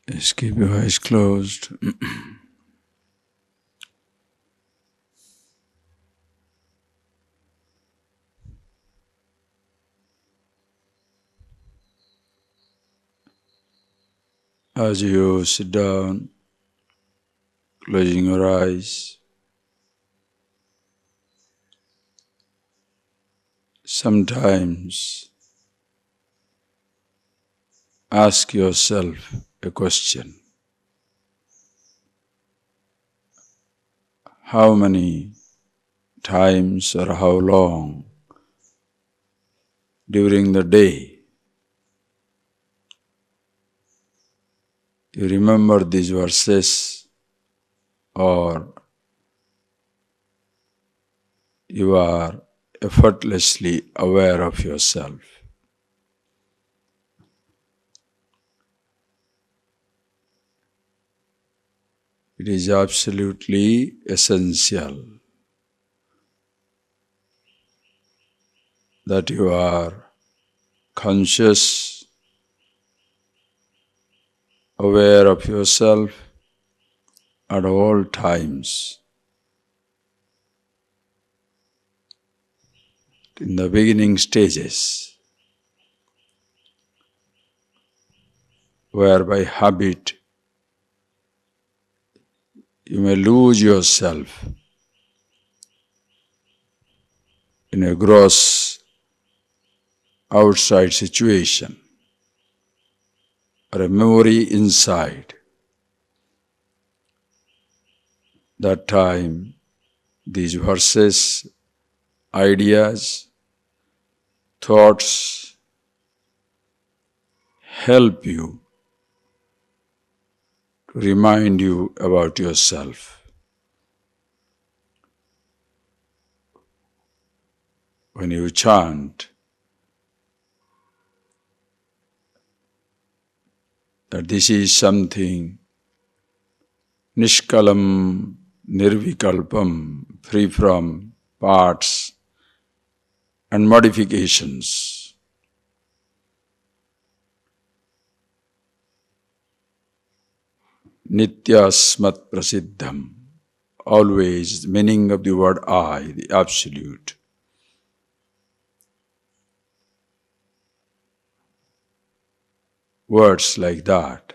Just keep your eyes closed. As you sit down, closing your eyes, sometimes ask yourself a question. How many times or how long during the day you remember these verses, or you are effortlessly aware of yourself? It is absolutely essential that you are conscious, aware of yourself at all times. In the beginning stages, where by habit you may lose yourself in a gross outside situation or a memory inside. That time, these verses, ideas, thoughts help you to remind you about yourself. When you chant that this is something nishkalam, nirvikalpam, free from parts and modifications, nityasmat prasiddham, always the meaning of the word I, the Absolute. Words like that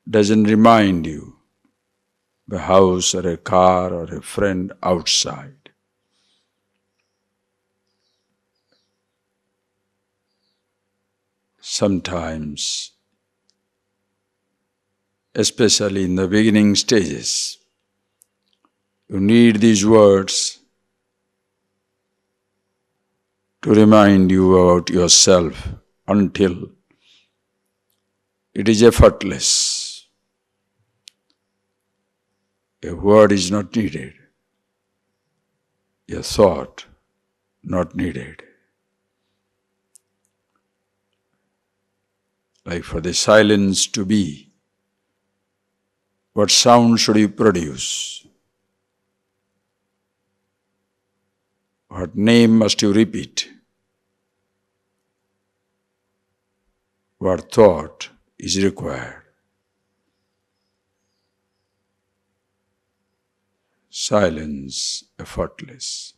doesn't remind you of a house or a car or a friend outside. Sometimes, especially in the beginning stages, you need these words to remind you about yourself until it is effortless. A word is not needed, a thought not needed. Like for the silence to be, what sound should you produce? What name must you repeat? What thought is required? Silence, effortless.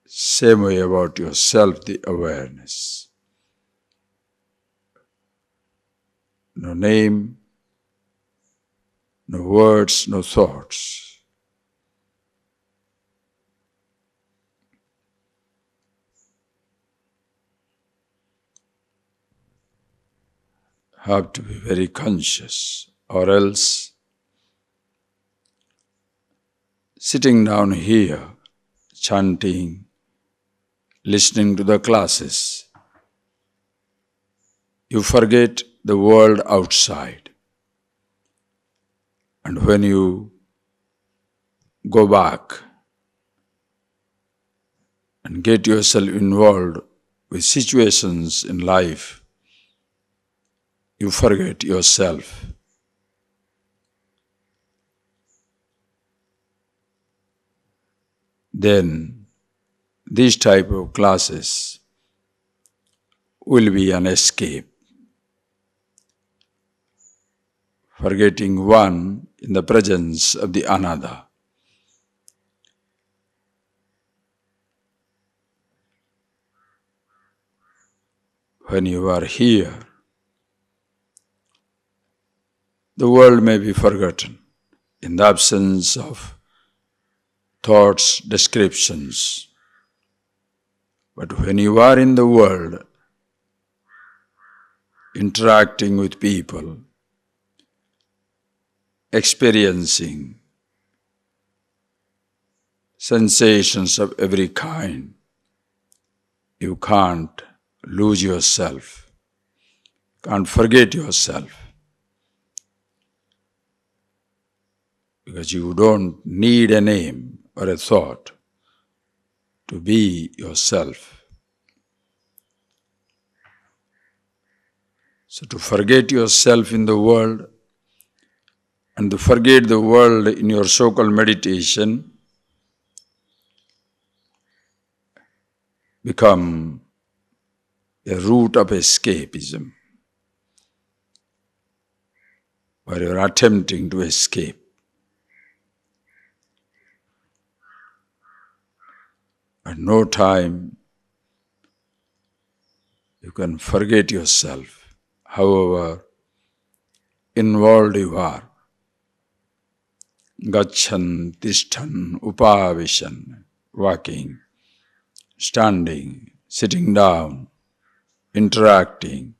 Same way about yourself, the awareness. No name, no words, no thoughts. Have to be very conscious, or else sitting down here, chanting, listening to the classes, you forget the world outside. And when you go back and get yourself involved with situations in life, you forget yourself. Then these type of classes will be an escape. forgetting one in the presence of the another. When you are here, the world may be forgotten in the absence of thoughts, descriptions. But when you are in the world, interacting with people, experiencing sensations of every kind, you can't lose yourself, can't forget yourself, because you don't need a name or a thought to be yourself. So to forget yourself in the world and to forget the world in your so-called meditation become a route of escapism, where you are attempting to escape. At no time you can forget yourself, however involved you are. Gachan, Tishthan, Upavishan, walking, standing, sitting down, interacting.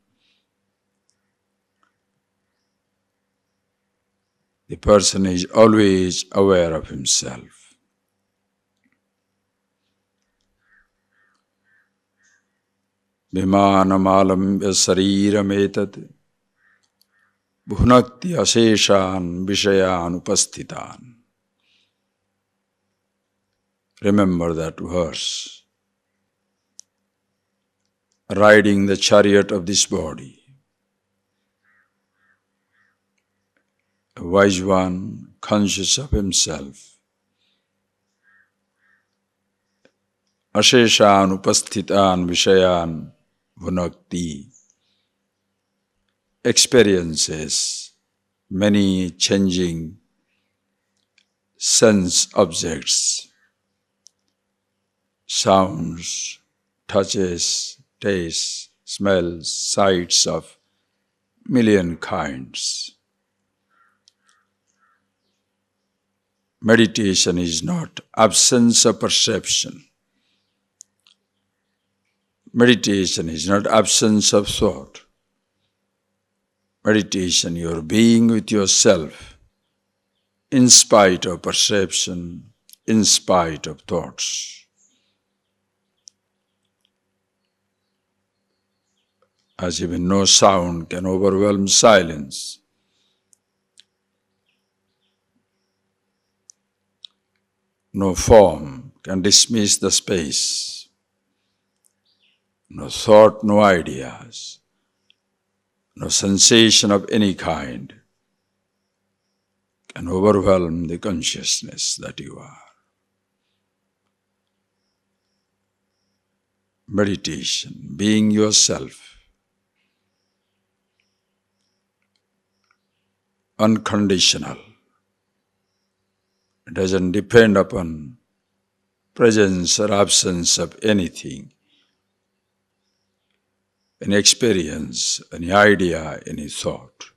The person is always aware of himself. Vimanamalamya sariram etat bhunakti aseshan vishayan upasthitan. Remember that verse. Riding the chariot of this body. A wise one, conscious of himself. Asheshan upasthitan vishayan bhunakti. Experiences many changing sense objects, sounds, touches, tastes, smells, sights of million kinds. Meditation is not absence of perception. Meditation is not absence of thought. Meditation, your being with yourself, in spite of perception, in spite of thoughts. As even no sound can overwhelm silence, no form can dismiss the space, no thought, no ideas, no sensation of any kind can overwhelm the consciousness that you are. Meditation, being yourself, unconditional. It doesn't depend upon presence or absence of anything, any experience, any idea, any thought.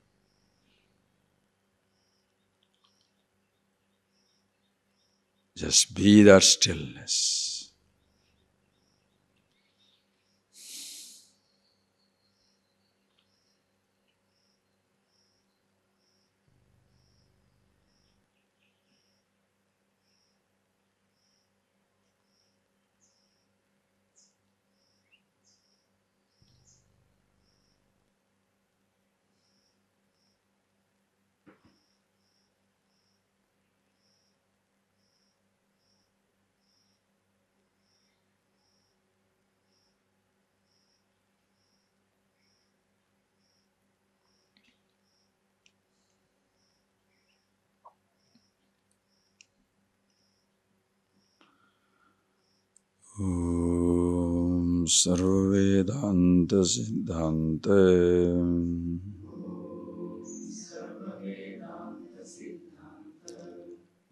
Just be that stillness. Om Sarvedanta Siddhante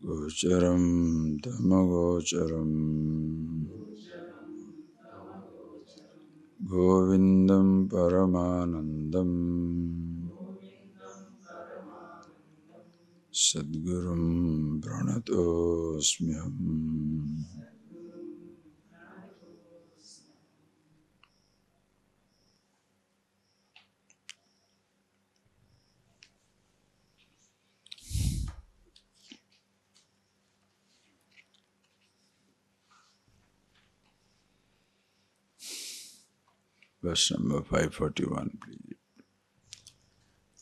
Gocharam Tamagocharam Govindam Paramanandam Sadgurum Pranatosmyam. Verse number 541, please.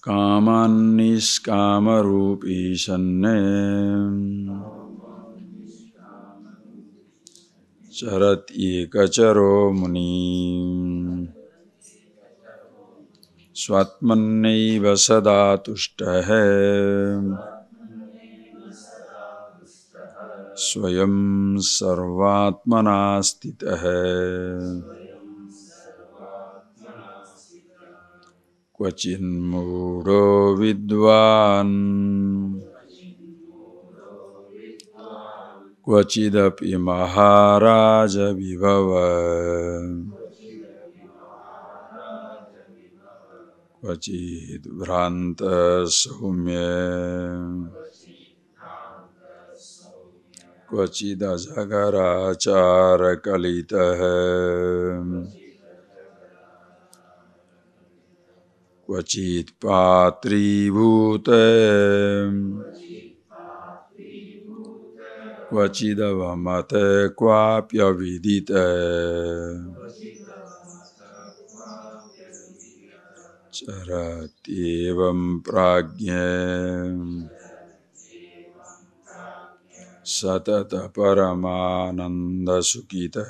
Kaman niskamarupi sanne charat ekacharo muni swatmannaiva sada tushtahe swayam sarvatmana stitahe Kvachin mudo vidvan Kvachidapi maharaja vibhava Kvachid bhranta saumya Kvachida jagarachara kalitaha Kvachit patri bhute Kvachidavamate kvapya vidite Charatyevam prajna Satata paramananda sukita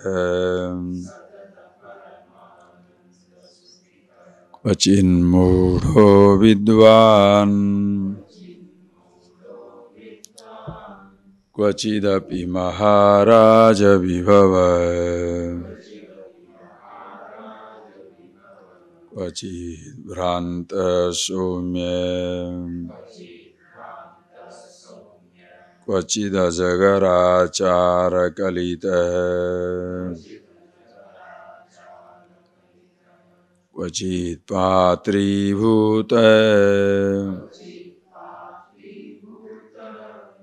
Kvachin mudho vidvan Kvachidapi maharaja vibhava Kvachid bhranta soumya Kvachida jagarachara kalita Kvachid patri bhuta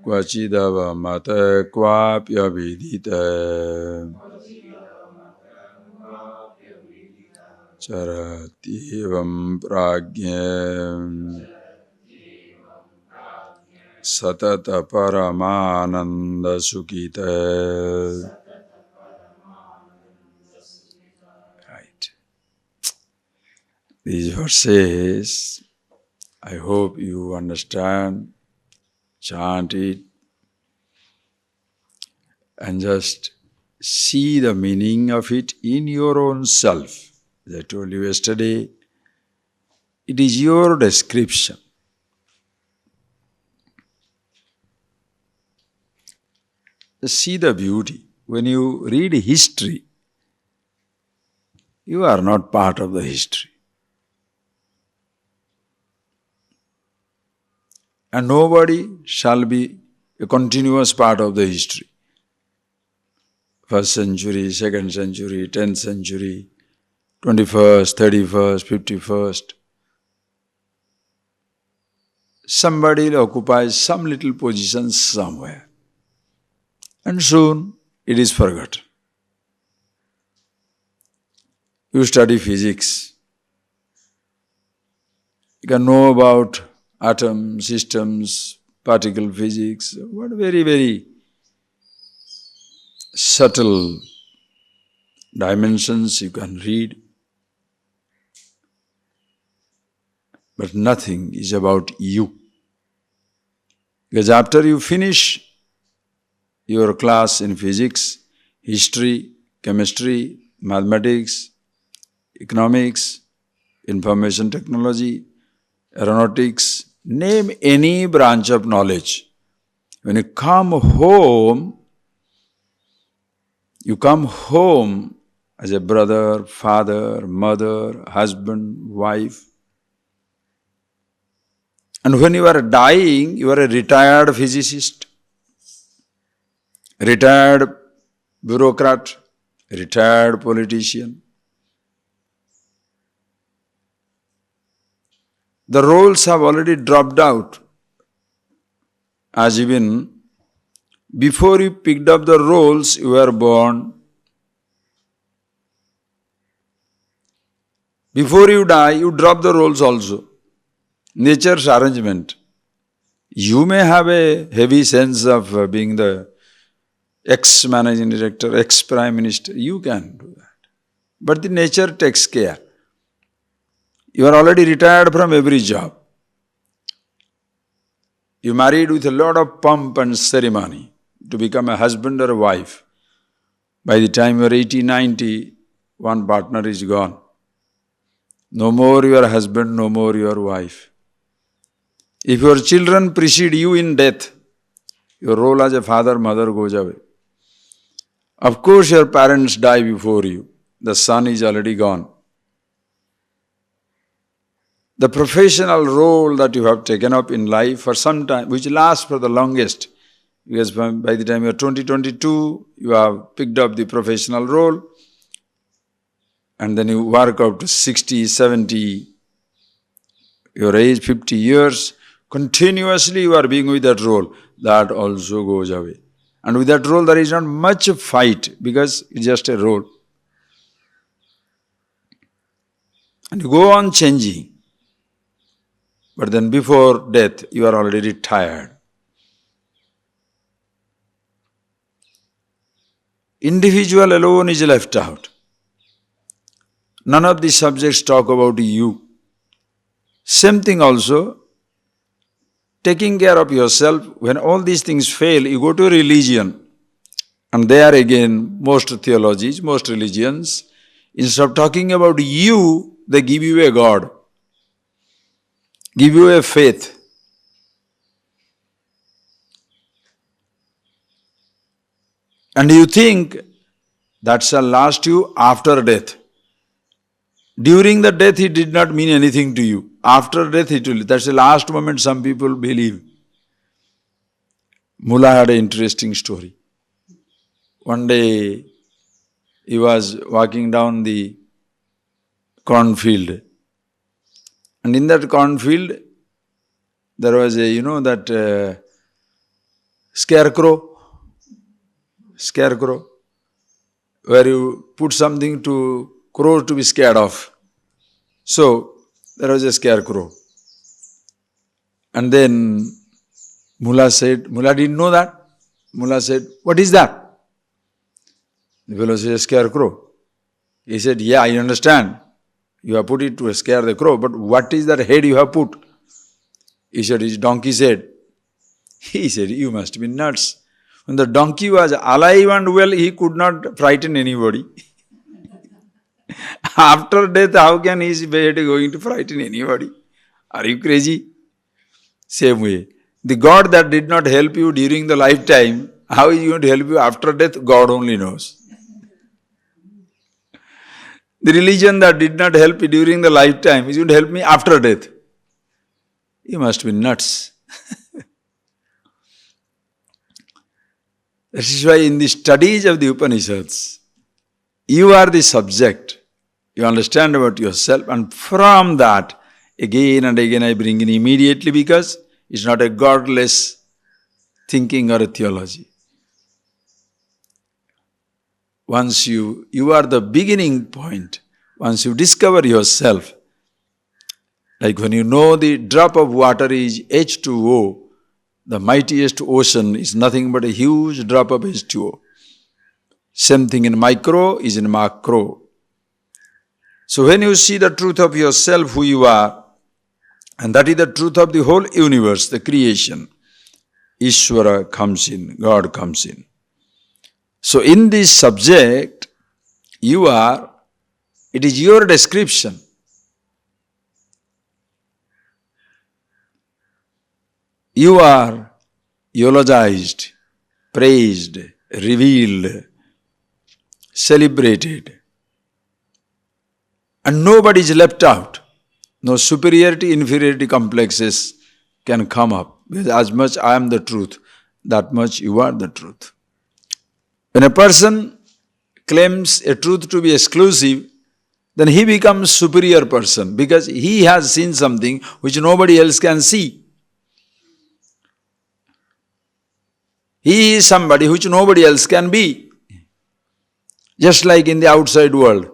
Kvachidavamata kvapya vidita Charatyevam prajna Satata paramananda sukita. Right. These verses, I hope you understand, chant it, and just see the meaning of it in your own self. As I told you yesterday, it is your description. Just see the beauty. When you read history, you are not part of the history. And nobody shall be a continuous part of the history. First century, second century, 10th century, 21st, 31st, 51st. Somebody occupies some little position somewhere. And soon it is forgotten. You study physics. You can know about atom systems, particle physics, what very, very subtle dimensions you can read. But nothing is about you. Because after you finish your class in physics, history, chemistry, mathematics, economics, information technology, aeronautics, name any branch of knowledge. When you come home as a brother, father, mother, husband, wife. And when you are dying, you are a retired physicist, retired bureaucrat, retired politician. The roles have already dropped out. As even before you picked up the roles, you were born. Before you die, you drop the roles also. Nature's arrangement. You may have a heavy sense of being the ex-managing director, ex-prime minister. You can do that. But the nature takes care. You are already retired from every job. You married with a lot of pomp and ceremony to become a husband or a wife. By the time you are 80, 90, one partner is gone. No more your husband, no more your wife. If your children precede you in death, your role as a father, mother goes away. Of course, your parents die before you. The son is already gone. The professional role that you have taken up in life for some time, which lasts for the longest, because by the time you are 20, 22, you have picked up the professional role, and then you work up to 60, 70, your age 50 years, continuously you are being with that role. That also goes away. And with that role there is not much fight because it's just a role. And you go on changing. But then before death, you are already retired. Individual alone is left out. None of the subjects talk about you. Same thing also, taking care of yourself. When all these things fail, you go to religion. And there again, most theologies, most religions, instead of talking about you, they give you a God. Give you a faith. And you think that shall last you after death. During the death, it did not mean anything to you. After death, it will. That's the last moment some people believe. Mullah had an interesting story. One day, he was walking down the cornfield. And in that cornfield, there was that scarecrow, where you put something to crow to be scared of. So, there was a scarecrow. And then Mullah didn't know that. Mullah said, "What is that?" The fellow said, "A scarecrow." He said, "Yeah, I understand. You have put it to scare the crow, but what is that head you have put?" He said, "It's donkey's head." He said, "You must be nuts. When the donkey was alive and well, he could not frighten anybody. After death, how can his head going to frighten anybody? Are you crazy?" Same way, the God that did not help you during the lifetime, how is he going to help you after death? God only knows. The religion that did not help you during the lifetime is going to help me after death. You must be nuts. That is why in the studies of the Upanishads, you are the subject. You understand about yourself, and from that, again and again I bring in immediately, because it's not a godless thinking or a theology. Once you are the beginning point. Once you discover yourself, like when you know the drop of water is H2O, the mightiest ocean is nothing but a huge drop of H2O. Same thing in micro is in macro. So when you see the truth of yourself, who you are, and that is the truth of the whole universe, the creation, Ishvara comes in, God comes in. So in this subject, it is your description. You are eulogized, praised, revealed, celebrated. And nobody is left out. No superiority, inferiority complexes can come up. Because as much I am the truth, that much you are the truth. When a person claims a truth to be exclusive, then he becomes superior person because he has seen something which nobody else can see. He is somebody which nobody else can be. Just like in the outside world,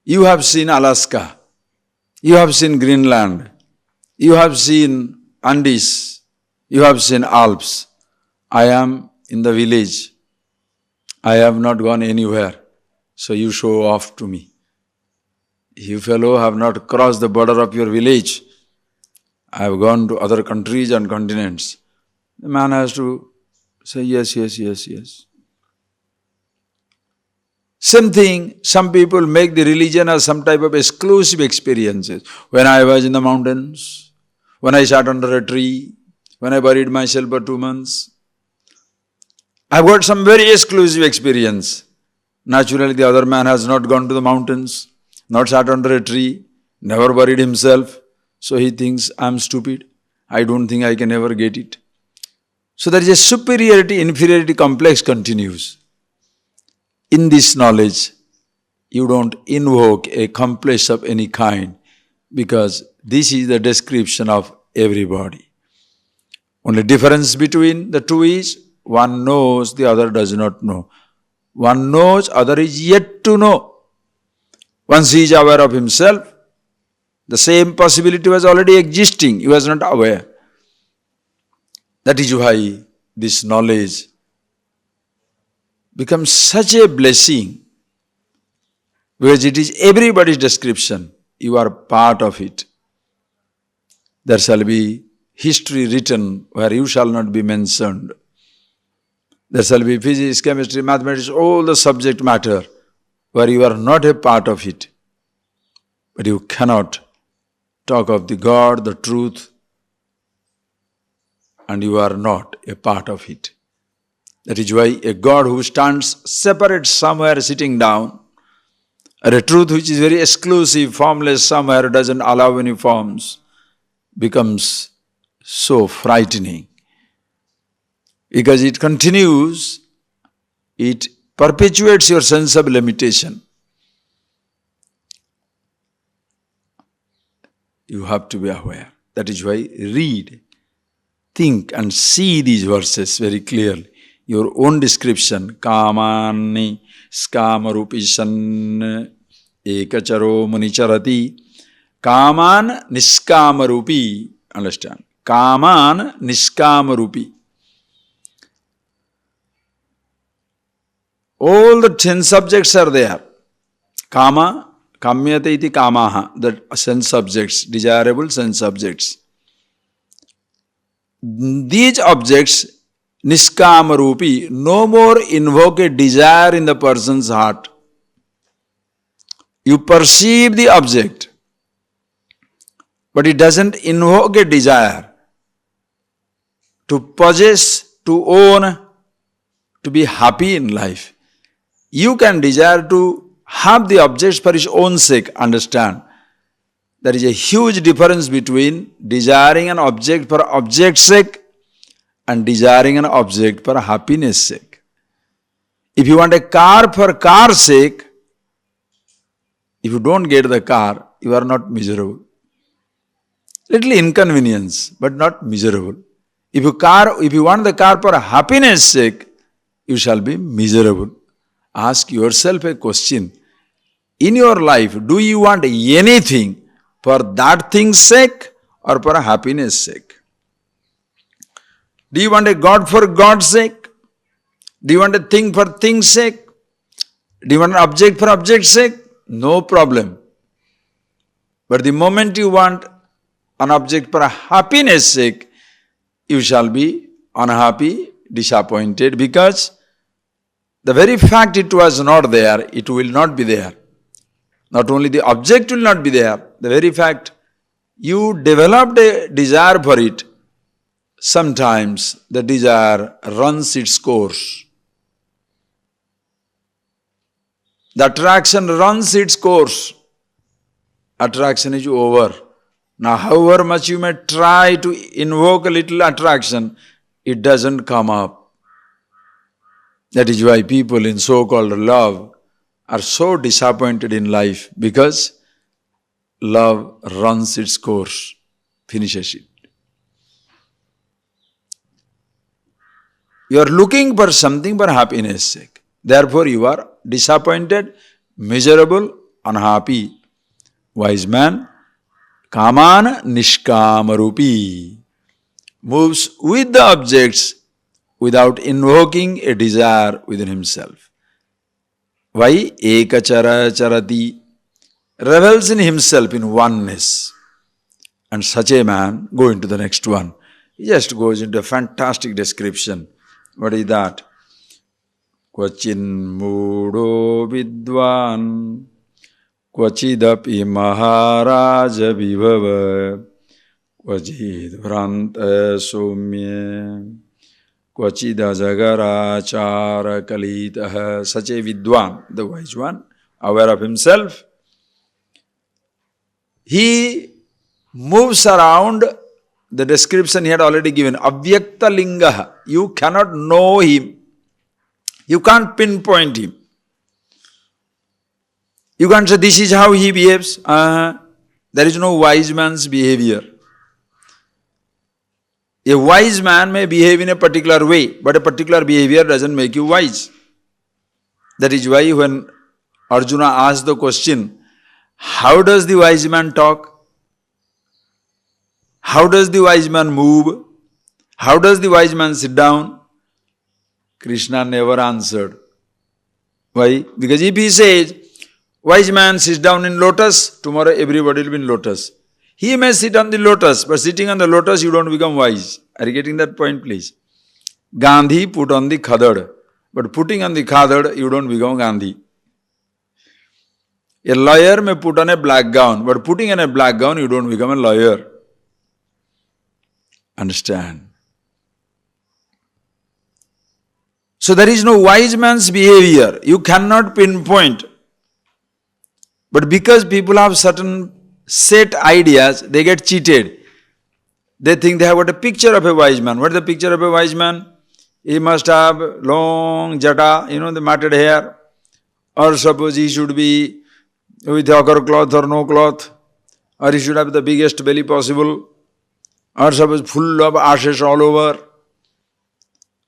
you have seen Alaska, you have seen Greenland, you have seen Andes, you have seen Alps. I am in the village. I have not gone anywhere, so you show off to me. You fellow have not crossed the border of your village. I have gone to other countries and continents. The man has to say yes, yes, yes, yes. Same thing, some people make the religion as some type of exclusive experiences. When I was in the mountains, when I sat under a tree, when I buried myself for 2 months, I've got some very exclusive experience. Naturally, the other man has not gone to the mountains, not sat under a tree, never buried himself. So he thinks, I'm stupid. I don't think I can ever get it. So there is a superiority-inferiority complex continues. In this knowledge, you don't invoke a complex of any kind because this is the description of everybody. Only difference between the two is one knows, the other does not know. One knows, other is yet to know. Once he is aware of himself, the same possibility was already existing, he was not aware. That is why this knowledge becomes such a blessing because it is everybody's description. You are part of it. There shall be history written where you shall not be mentioned. There shall be physics, chemistry, mathematics, all the subject matter where you are not a part of it. But you cannot talk of the God, the truth, and you are not a part of it. That is why a God who stands separate somewhere sitting down, or a truth which is very exclusive, formless somewhere, doesn't allow any forms, becomes so frightening. Because it continues, it perpetuates your sense of limitation. You have to be aware. That is why read, think and see these verses very clearly. Your own description, kamani skamarupishan ekacharo municharati. Kaman niskamarupi. Understand? Kaman niskamarupi. All the 10 subjects are there. Kama, kamyate iti kamaha, the sense subjects, desirable sense objects. These objects, niskamarupi, no more invoke a desire in the person's heart. You perceive the object, but it doesn't invoke a desire to possess, to own, to be happy in life. You can desire to have the objects for its own sake, understand. There is a huge difference between desiring an object for object's sake and desiring an object for happiness sake. If you want a car for car's sake, if you don't get the car, you are not miserable. Little inconvenience, but not miserable. If you want the car for happiness sake, you shall be miserable. Ask yourself a question. In your life, do you want anything for that thing's sake or for happiness sake? Do you want a God for God's sake? Do you want a thing for thing's sake? Do you want an object for object's sake? No problem. But the moment you want an object for happiness sake, you shall be unhappy, disappointed, because the very fact it was not there, it will not be there. Not only the object will not be there, the very fact you developed a desire for it, sometimes the desire runs its course. The attraction runs its course. Attraction is over. Now, however much you may try to invoke a little attraction, it doesn't come up. That is why people in so-called love are so disappointed in life, because love runs its course, finishes it. You are looking for something for happiness' sake. Therefore, you are disappointed, miserable, unhappy. Wise man, kaman nishkamarupi, moves with the objects without invoking a desire within himself. Why? Ekachara charati, revels in himself in oneness. And such a man, go into the next one. He just goes into a fantastic description. What is that? Kvachin mudo vidwan, kvachidapi maharaja vibhava, kvachid vranta somya, kvachida jagarachara kalitaha. Such a vidwan, the wise one, aware of himself, he moves around. The description he had already given, avyakta lingaha. You cannot know him. You can't pinpoint him. You can't say this is how he behaves. There is no wise man's behavior. A wise man may behave in a particular way, but a particular behavior doesn't make you wise. That is why when Arjuna asked the question, how does the wise man talk? How does the wise man move? How does the wise man sit down? Krishna never answered. Why? Because if he says, wise man sits down in lotus, tomorrow everybody will be in lotus. He may sit on the lotus, but sitting on the lotus you don't become wise. Are you getting that point, please? Gandhi put on the khadad, but putting on the khadad you don't become Gandhi. A lawyer may put on a black gown, but putting on a black gown you don't become a lawyer. Understand? So there is no wise man's behavior. You cannot pinpoint. But because people have certain set ideas, they get cheated. They think they have got a picture of a wise man. What is the picture of a wise man? He must have long jata, the matted hair. Or suppose he should be with ochre cloth or no cloth. Or he should have the biggest belly possible. Or suppose full of ashes all over.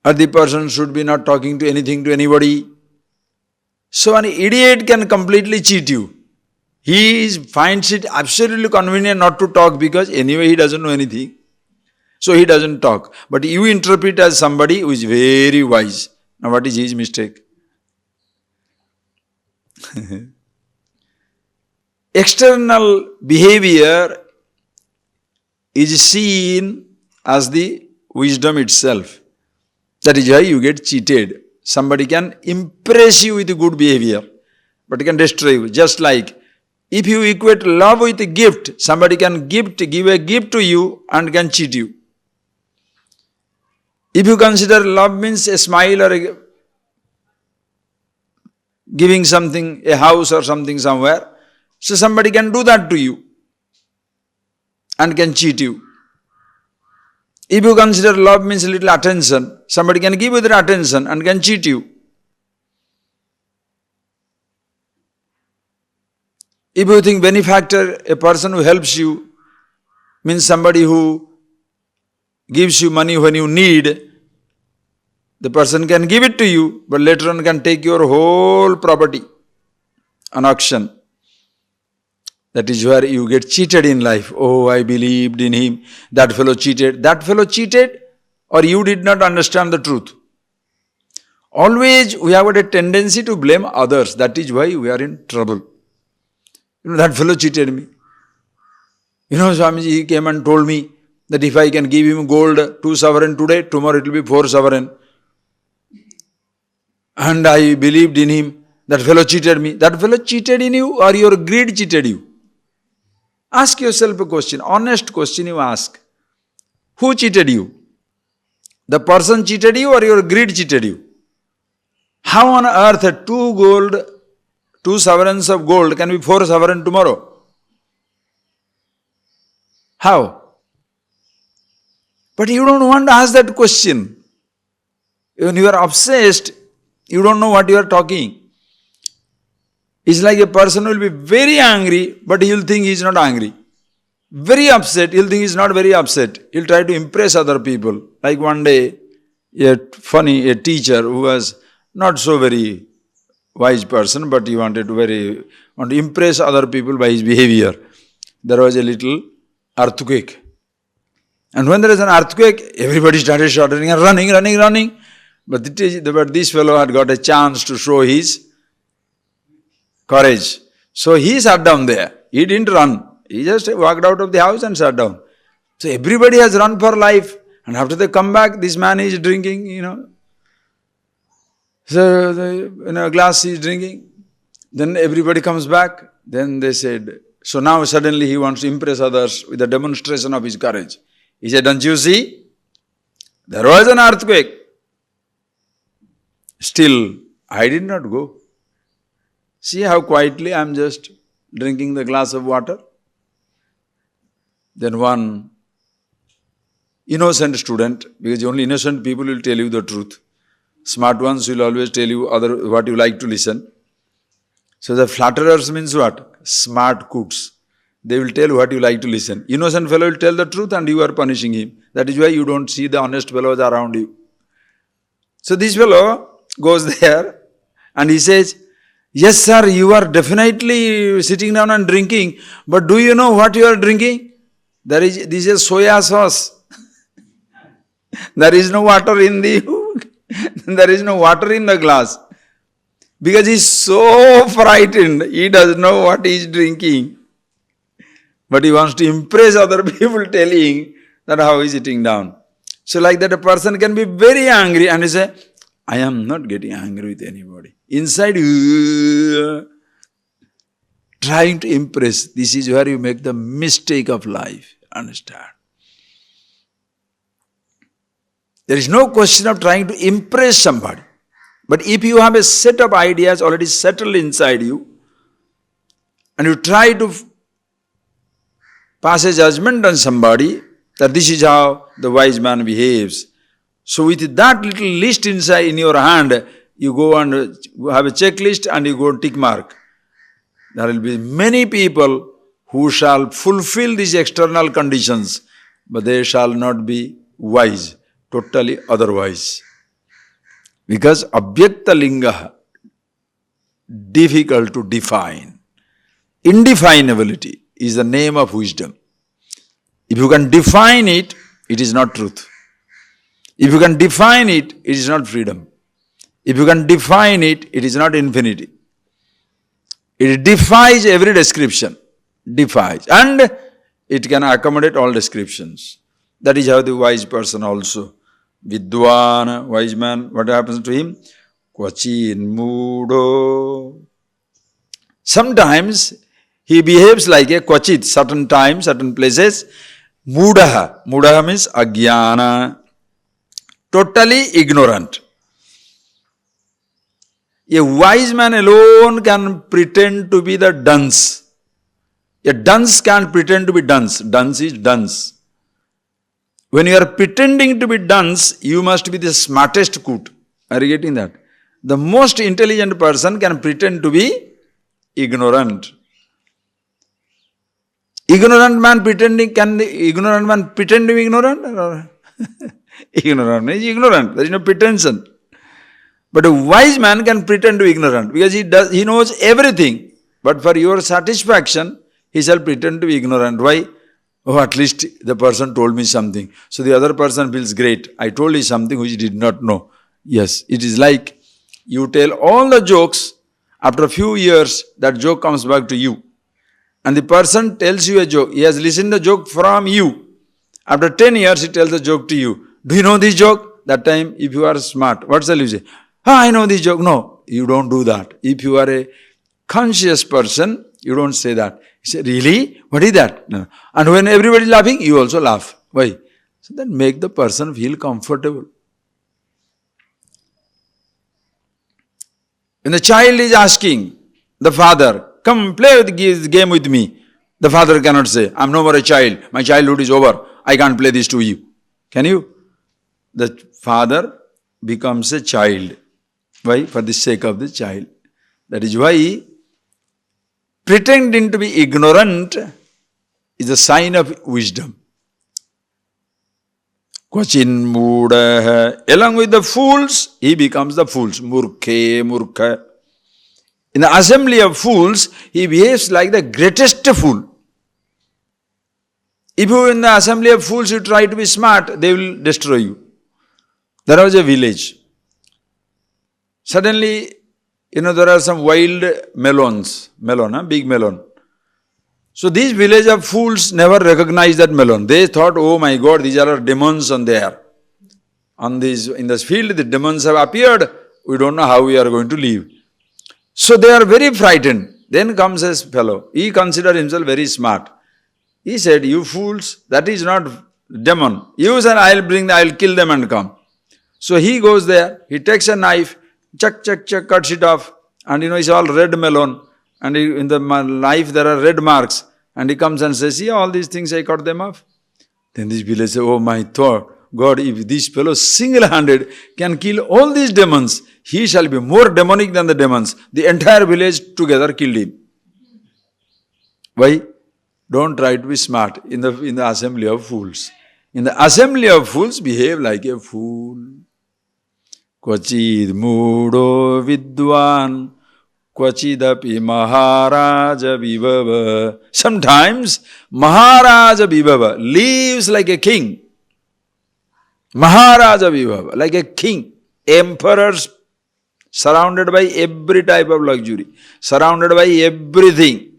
Or the person should be not talking to anything to anybody. So an idiot can completely cheat you. He finds it absolutely convenient not to talk because anyway he doesn't know anything. So he doesn't talk. But you interpret as somebody who is very wise. Now what is his mistake? External behavior is seen as the wisdom itself. That is why you get cheated. Somebody can impress you with good behavior, but can destroy you. Just like if you equate love with a gift, somebody can give a gift to you and can cheat you. If you consider love means a smile or giving something, a house or something somewhere, so somebody can do that to you and can cheat you. If you consider love means a little attention, somebody can give you that attention and can cheat you. If you think benefactor, a person who helps you, means somebody who gives you money when you need, the person can give it to you, but later on can take your whole property on auction. That is where you get cheated in life. Oh, I believed in him. That fellow cheated. That fellow cheated, or you did not understand the truth. Always we have got a tendency to blame others. That is why we are in trouble. That fellow cheated me. Swamiji, he came and told me that if I can give him gold 2 sovereign today, tomorrow it will be 4 sovereign. And I believed in him. That fellow cheated me. That fellow cheated in you, or your greed cheated you? Ask yourself a question, honest question you ask. Who cheated you? The person cheated you or your greed cheated you? How on earth 2 sovereigns of gold can be 4 sovereign tomorrow? How? But you don't want to ask that question. When you are obsessed, you don't know what you are talking. It's like a person will be very angry, but he will think he is not angry. Very upset, he'll think he's not very upset. He'll try to impress other people. Like one day, a teacher who was not so very wise person, but he want to impress other people by his behavior. There was a little earthquake. And when there is an earthquake, everybody started shouting and running. But this fellow had got a chance to show his courage. So he sat down there. He didn't run. He just walked out of the house and sat down. So everybody has run for life. And after they come back, this man is drinking, So, in a glass he is drinking. Then everybody comes back. Then they said, so now suddenly he wants to impress others with a demonstration of his courage. He said, don't you see? There was an earthquake. Still, I did not go. See how quietly I am just drinking the glass of water. Then one innocent student, because only innocent people will tell you the truth. Smart ones will always tell you what you like to listen. So the flatterers means what? Smart cooks. They will tell what you like to listen. Innocent fellow will tell the truth and you are punishing him. That is why you don't see the honest fellows around you. So this fellow goes there and he says, yes sir, you are definitely sitting down and drinking, but do you know what you are drinking? This is soya sauce. There is no water in the glass. Because he is so frightened, he doesn't know what he is drinking. But he wants to impress other people telling that how he is sitting down. So like that a person can be very angry and he say, I am not getting angry with anybody. Inside, trying to impress. This is where you make the mistake of life. Understand? There is no question of trying to impress somebody. But if you have a set of ideas already settled inside you, and you try to pass a judgment on somebody, that this is how the wise man behaves. So with that little list inside in your hand, you go and have a checklist and you go tick mark. There will be many people who shall fulfill these external conditions, but they shall not be wise, totally otherwise. Because abhyakta linga, difficult to define. Indefinability is the name of wisdom. If you can define it, it is not truth. If you can define it, it is not freedom. If you can define it, it is not infinity. It defies every description. Defies. And it can accommodate all descriptions. That is how the wise person also. Vidwan, wise man, what happens to him? Kvachin mudo. Sometimes he behaves like a kvachit, certain times, certain places. Mudaha. Mudaha means agyana. Totally ignorant. A wise man alone can pretend to be the dunce. A dunce can't pretend to be dunce. Dunce is dunce. When you are pretending to be dunce, you must be the smartest coot. Are you getting that? The most intelligent person can pretend to be ignorant. Ignorant man pretending, can the ignorant man pretend to be ignorant? Ignorant is ignorant. There is no pretension. But a wise man can pretend to be ignorant because he knows everything. But for your satisfaction, he shall pretend to be ignorant. Why? Oh, at least the person told me something. So the other person feels great. I told you something which he did not know. Yes, it is like you tell all the jokes. After a few years, that joke comes back to you. And the person tells you a joke. He has listened the joke from you. After 10 years, he tells the joke to you. Do you know this joke? That time, if you are smart, what shall you say? I know this joke. No, you don't do that. If you are a conscious person, you don't say that. You say, really? What is that? No. And when everybody is laughing, you also laugh. Why? So then make the person feel comfortable. When the child is asking the father, come play with this game with me, The father cannot say, I'm no more a child, my childhood is over, I can't play this to you. Can you? The father becomes a child. Why? For the sake of the child. That is why pretending to be ignorant is a sign of wisdom. Kvachin mudah. Along with the fools, he becomes the fools. Murkha. In the assembly of fools, he behaves like the greatest fool. If you in the assembly of fools you try to be smart, they will destroy you. There was a village. Suddenly, there are some wild melons. Big melon. So these village of fools never recognized that melon. They thought, oh my God, these are demons on there. In this field, the demons have appeared. We don't know how we are going to live. So they are very frightened. Then comes a fellow. He considered himself very smart. He said, you fools, that is not demon. You said, I'll kill them and come. So he goes there. He takes a knife, cuts it off. And it's all red melon. And in the knife there are red marks. And he comes and says, see all these things, I cut them off. Then this village says, oh my God, if this fellow single-handed can kill all these demons, he shall be more demonic than the demons. The entire village together killed him. Why? Don't try to be smart in the assembly of fools. In the assembly of fools, behave like a fool. Kvachid mudo vidwan, kvachidapi maharaja vibhava. Sometimes Maharaja Vibhava lives like a king. Maharaja Vibhava, like a king. Emperors surrounded by every type of luxury, surrounded by everything.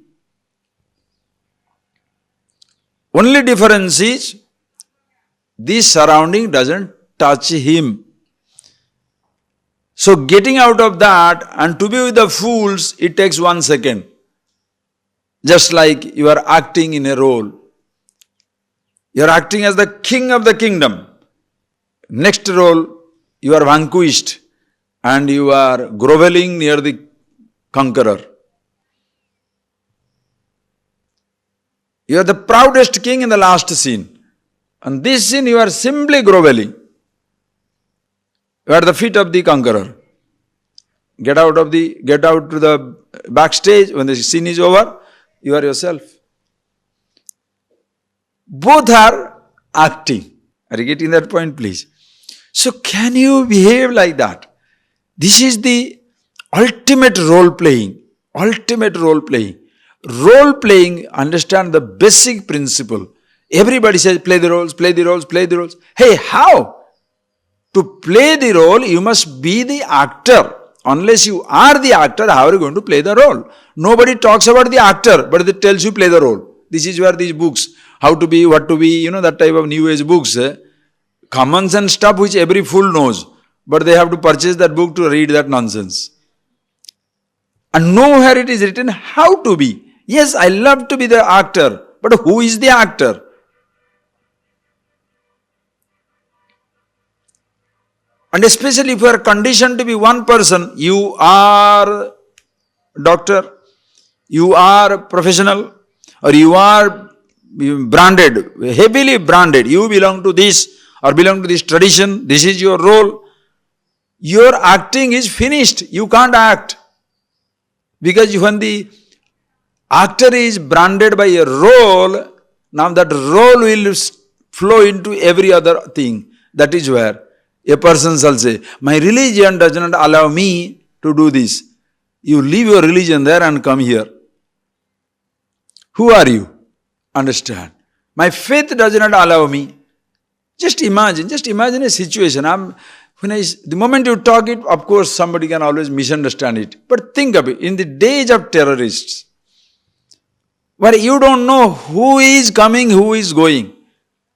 Only difference is, this surrounding doesn't touch him. So getting out of that and to be with the fools, it takes 1 second. Just like you are acting in a role. You are acting as the king of the kingdom. Next role, you are vanquished and you are groveling near the conqueror. You are the proudest king in the last scene. And this scene you are simply groveling. You are at the feet of the conqueror. Get out to the backstage when the scene is over. You are yourself. Both are acting. Are you getting that point, please? So can you behave like that? This is the ultimate role playing. Ultimate role playing. Role playing, understand the basic principle. Everybody says, play the roles, play the roles, play the roles. Hey, how? To play the role, you must be the actor. Unless you are the actor, how are you going to play the role? Nobody talks about the actor, but it tells you play the role. This is where these books, how to be, what to be, that type of new age books, common sense stuff which every fool knows. But they have to purchase that book to read that nonsense. And nowhere it is written how to be. Yes, I love to be the actor, but who is the actor? And especially if you are conditioned to be one person, you are doctor, you are professional, or you are branded, heavily branded. You belong to this or belong to this tradition, this is your role. Your acting is finished. You can't act. Because when the actor is branded by a role, now that role will flow into every other thing. That is where a person shall say, my religion does not allow me to do this. You leave your religion there and come here. Who are you? Understand. My faith does not allow me. Just imagine a situation. The moment you talk it, of course somebody can always misunderstand it. But think of it, in the days of terrorists, where you don't know who is coming, who is going.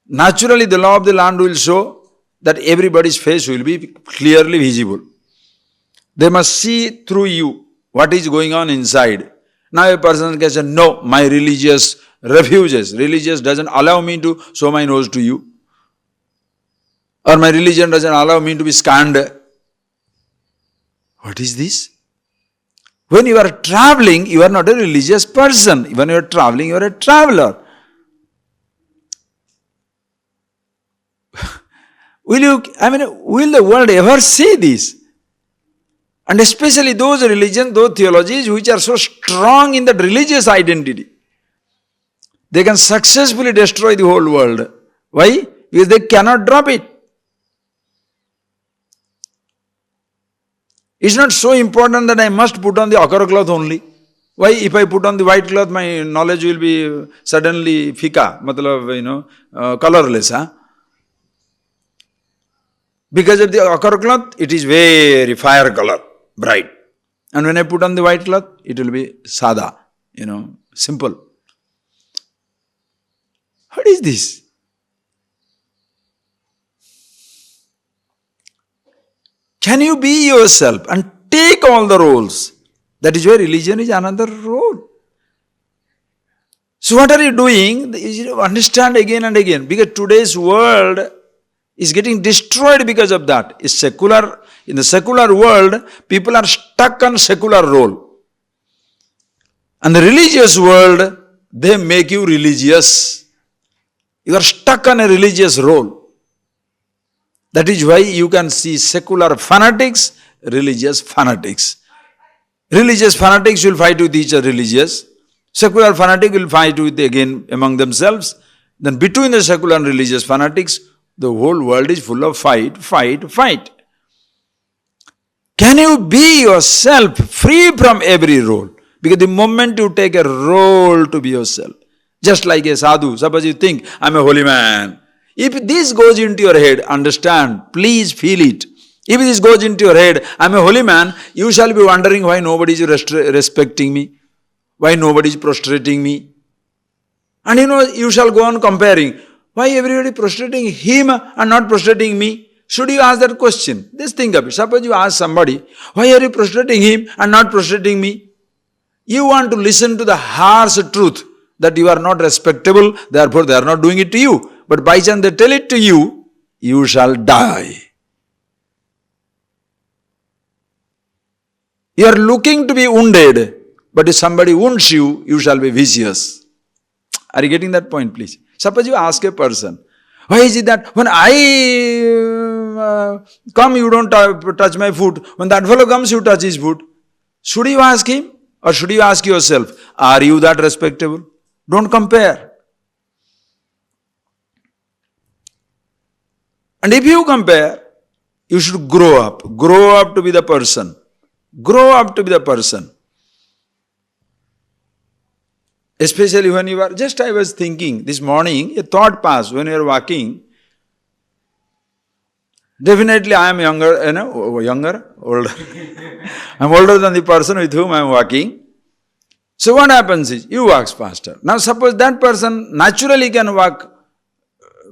Naturally the law of the land will show that everybody's face will be clearly visible. They must see through you what is going on inside. Now a person can say, no, my religious refuges. Religious doesn't allow me to show my nose to you. Or my religion doesn't allow me to be scanned. What is this? When you are traveling, you are not a religious person. When you are traveling, you are a traveler. Will the world ever see this? And especially those religions, those theologies which are so strong in that religious identity. They can successfully destroy the whole world. Why? Because they cannot drop it. It's not so important that I must put on the ochre cloth only. Why? If I put on the white cloth, my knowledge will be suddenly fika, colorless. Huh? Because of the ochre cloth, it is very fire color, bright. And when I put on the white cloth, it will be sada, simple. What is this? Can you be yourself and take all the roles? That is why religion is another role. So what are you doing? You understand again and again. Because today's world is getting destroyed because of that. It's secular. In the secular world, people are stuck on secular role. And the religious world, they make you religious. You are stuck on a religious role. That is why you can see secular fanatics, religious fanatics. Religious fanatics will fight with each other religious. Secular fanatic will fight with again among themselves. Then between the secular and religious fanatics, the whole world is full of fight. Can you be yourself free from every role? Because the moment you take a role to be yourself, just like a sadhu, suppose you think, I'm a holy man. If this goes into your head, understand, please feel it. If this goes into your head, I'm a holy man, you shall be wondering why nobody is respecting me, why nobody is prostrating me. And you shall go on comparing, why everybody prostrating him and not prostrating me? Should you ask that question? Just think of it. Suppose you ask somebody, why are you prostrating him and not prostrating me? You want to listen to the harsh truth that you are not respectable, therefore they are not doing it to you. But by chance they tell it to you, you shall die. You are looking to be wounded, but if somebody wounds you, you shall be vicious. Are you getting that point, please? Suppose you ask a person, why is it that when I come, you don't touch my foot? When that fellow comes, you touch his foot. Should you ask him? Or should you ask yourself, are you that respectable? Don't compare. And if you compare, you should grow up. Grow up to be the person. Grow up to be the person. Especially when you are, just I was thinking this morning, a thought passed when you are walking. Definitely I am older. I'm older than the person with whom I am walking. So what happens is, you walk faster. Now suppose that person naturally can walk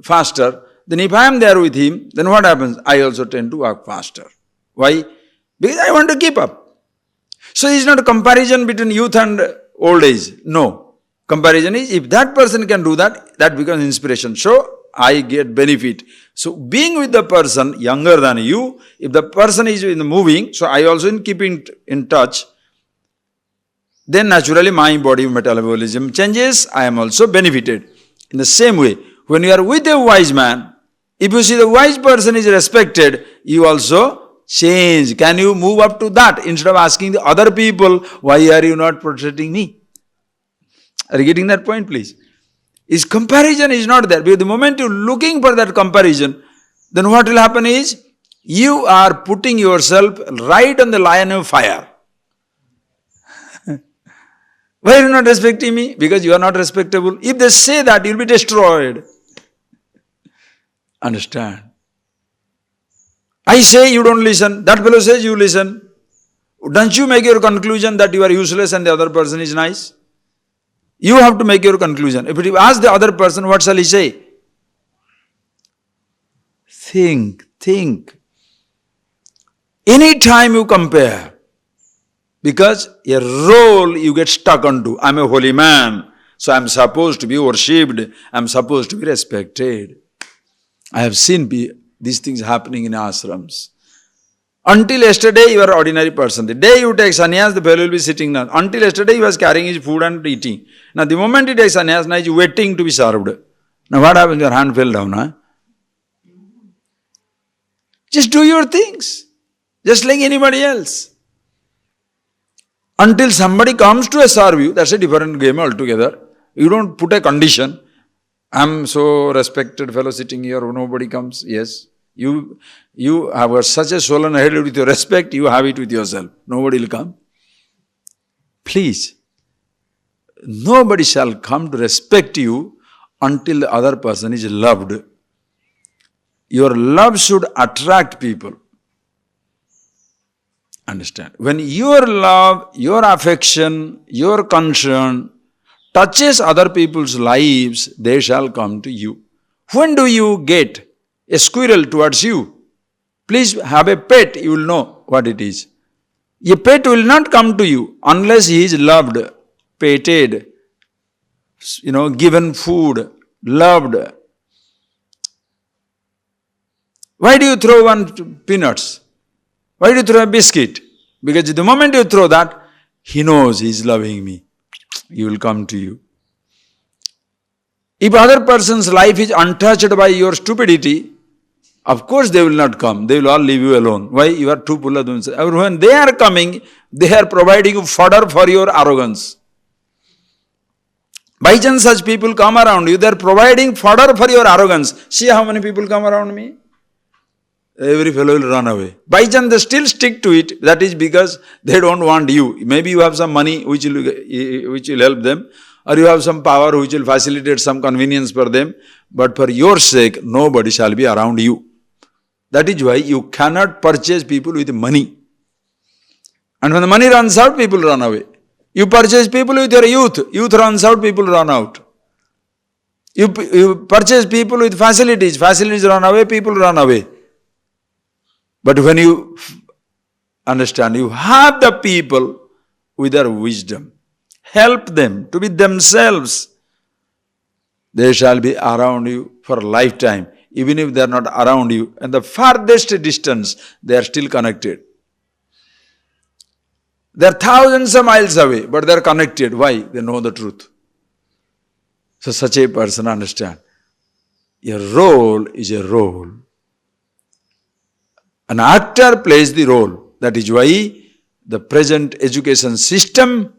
faster, then if I am there with him, then what happens? I also tend to walk faster. Why? Because I want to keep up. So it's not a comparison between youth and old age. No. Comparison is, if that person can do that, that becomes inspiration. So I get benefit. So being with the person younger than you, if the person is in the moving, so I also keep in touch, then naturally my body metabolism changes, I am also benefited. In the same way, when you are with a wise man, if you see the wise person is respected, you also change. Can you move up to that instead of asking the other people, why are you not protecting me? Are you getting that point, please? Comparison is not there. Because the moment you're looking for that comparison, then what will happen is, you are putting yourself right on the line of fire. Why are you not respecting me? Because you are not respectable. If they say that, you'll be destroyed. Understand? I say you don't listen. That fellow says you listen. Don't you make your conclusion that you are useless and the other person is nice? You have to make your conclusion. If you ask the other person, what shall he say? Think. Anytime you compare, because a role you get stuck onto. I'm a holy man, so I'm supposed to be worshipped. I'm supposed to be respected. I have seen these things happening in ashrams. Until yesterday, you are an ordinary person. The day you take sannyas, the fellow will be sitting down. Until yesterday, he was carrying his food and eating. Now, the moment he takes sannyas, now he is waiting to be served. Now, what happens? Your hand fell down, huh? Just do your things, just like anybody else. Until somebody comes to serve you, that's a different game altogether. You don't put a condition. I'm so respected fellow sitting here, nobody comes. Yes. You have such a swollen head with your respect, you have it with yourself. Nobody will come. Please, nobody shall come to respect you until the other person is loved. Your love should attract people. Understand? When your love, your affection, your concern touches other people's lives, they shall come to you. When do you get a squirrel towards you? Please have a pet, you will know what it is. A pet will not come to you unless he is loved, petted, given food, loved. Why do you throw one peanuts? Why do you throw a biscuit? Because the moment you throw that, he knows he is loving me. He will come to you. If other person's life is untouched by your stupidity, of course they will not come. They will all leave you alone. Why? You are too full of themselves. When they are coming, they are providing you fodder for your arrogance. By chance such people come around you, they are providing fodder for your arrogance. See how many people come around me? Every fellow will run away. By chance they still stick to it. That is because they don't want you. Maybe you have some money which will help them, or you have some power which will facilitate some convenience for them. But for your sake, nobody shall be around you. That is why you cannot purchase people with money. And when the money runs out, people run away. You purchase people with your youth. Youth runs out, people run out. You purchase people with facilities. Facilities run away, people run away. But when you understand, you have the people with their wisdom. Help them to be themselves. They shall be around you for a lifetime. Even if they are not around you, and the farthest distance, they are still connected. They are thousands of miles away, but they are connected. Why? They know the truth. So such a person understand. A role is a role. An actor plays the role. That is why the present education system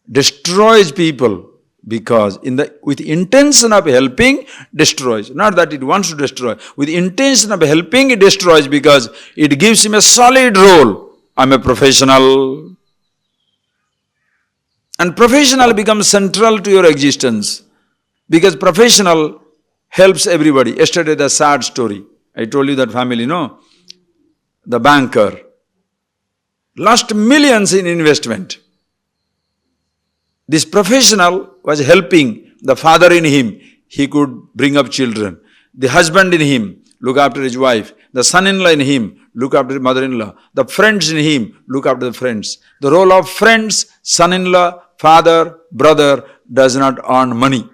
destroys people. Because with intention of helping, destroys. Not that it wants to destroy. With intention of helping, it destroys because it gives him a solid role. I'm a professional. And professional becomes central to your existence. Because professional helps everybody. Yesterday the sad story. I told you that family, no? The banker lost millions in investment. This professional was helping the father in him. He could bring up children. The husband in him, look after his wife. The son-in-law in him, look after his mother-in-law. The friends in him, look after the friends. The role of friends, son-in-law, father, brother does not earn money.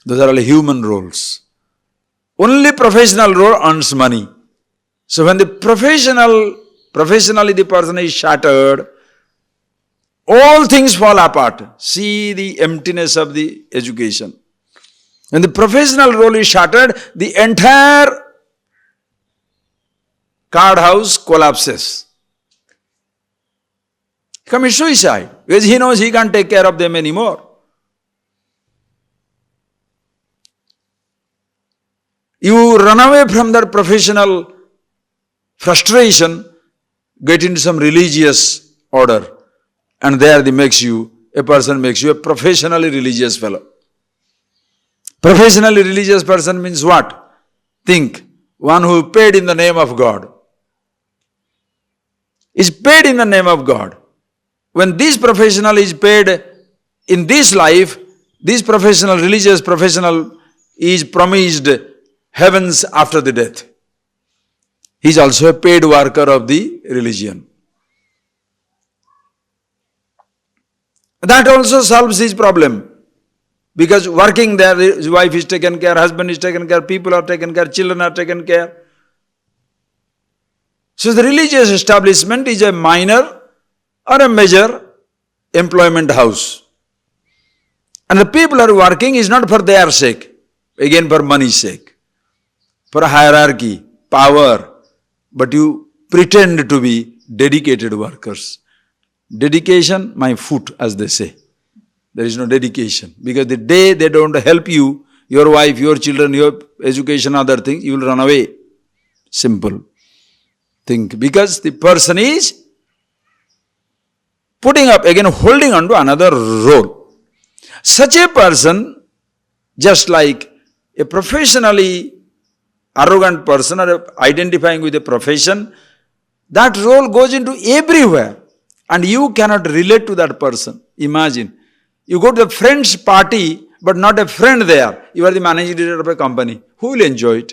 Those are all human roles. Only professional role earns money. So when the professionally the person is shattered, all things fall apart. See the emptiness of the education. When the professional role is shattered, the entire card house collapses. He commits suicide because he knows he can't take care of them anymore. You run away from that professional frustration, get into some religious order. And there a person makes you a professionally religious fellow. Professionally religious person means what? Think, one who paid in the name of God. Is paid in the name of God. When this professional is paid in this life, this professional, religious professional is promised heavens after the death. He is also a paid worker of the religion. That also solves his problem. Because working there, his wife is taken care, husband is taken care, people are taken care, children are taken care. So the religious establishment is a minor or a major employment house. And the people are working is not for their sake, again for money's sake, for hierarchy, power, but you pretend to be dedicated workers. Dedication, my foot, as they say. There is no dedication. Because the day they don't help you, your wife, your children, your education, other things, you will run away. Simple. Think. Because the person is putting up, again holding on to another role. Such a person, just like a professionally arrogant person or identifying with a profession, that role goes into everywhere. And you cannot relate to that person. Imagine. You go to a friend's party, but not a friend there. You are the managing director of a company. Who will enjoy it?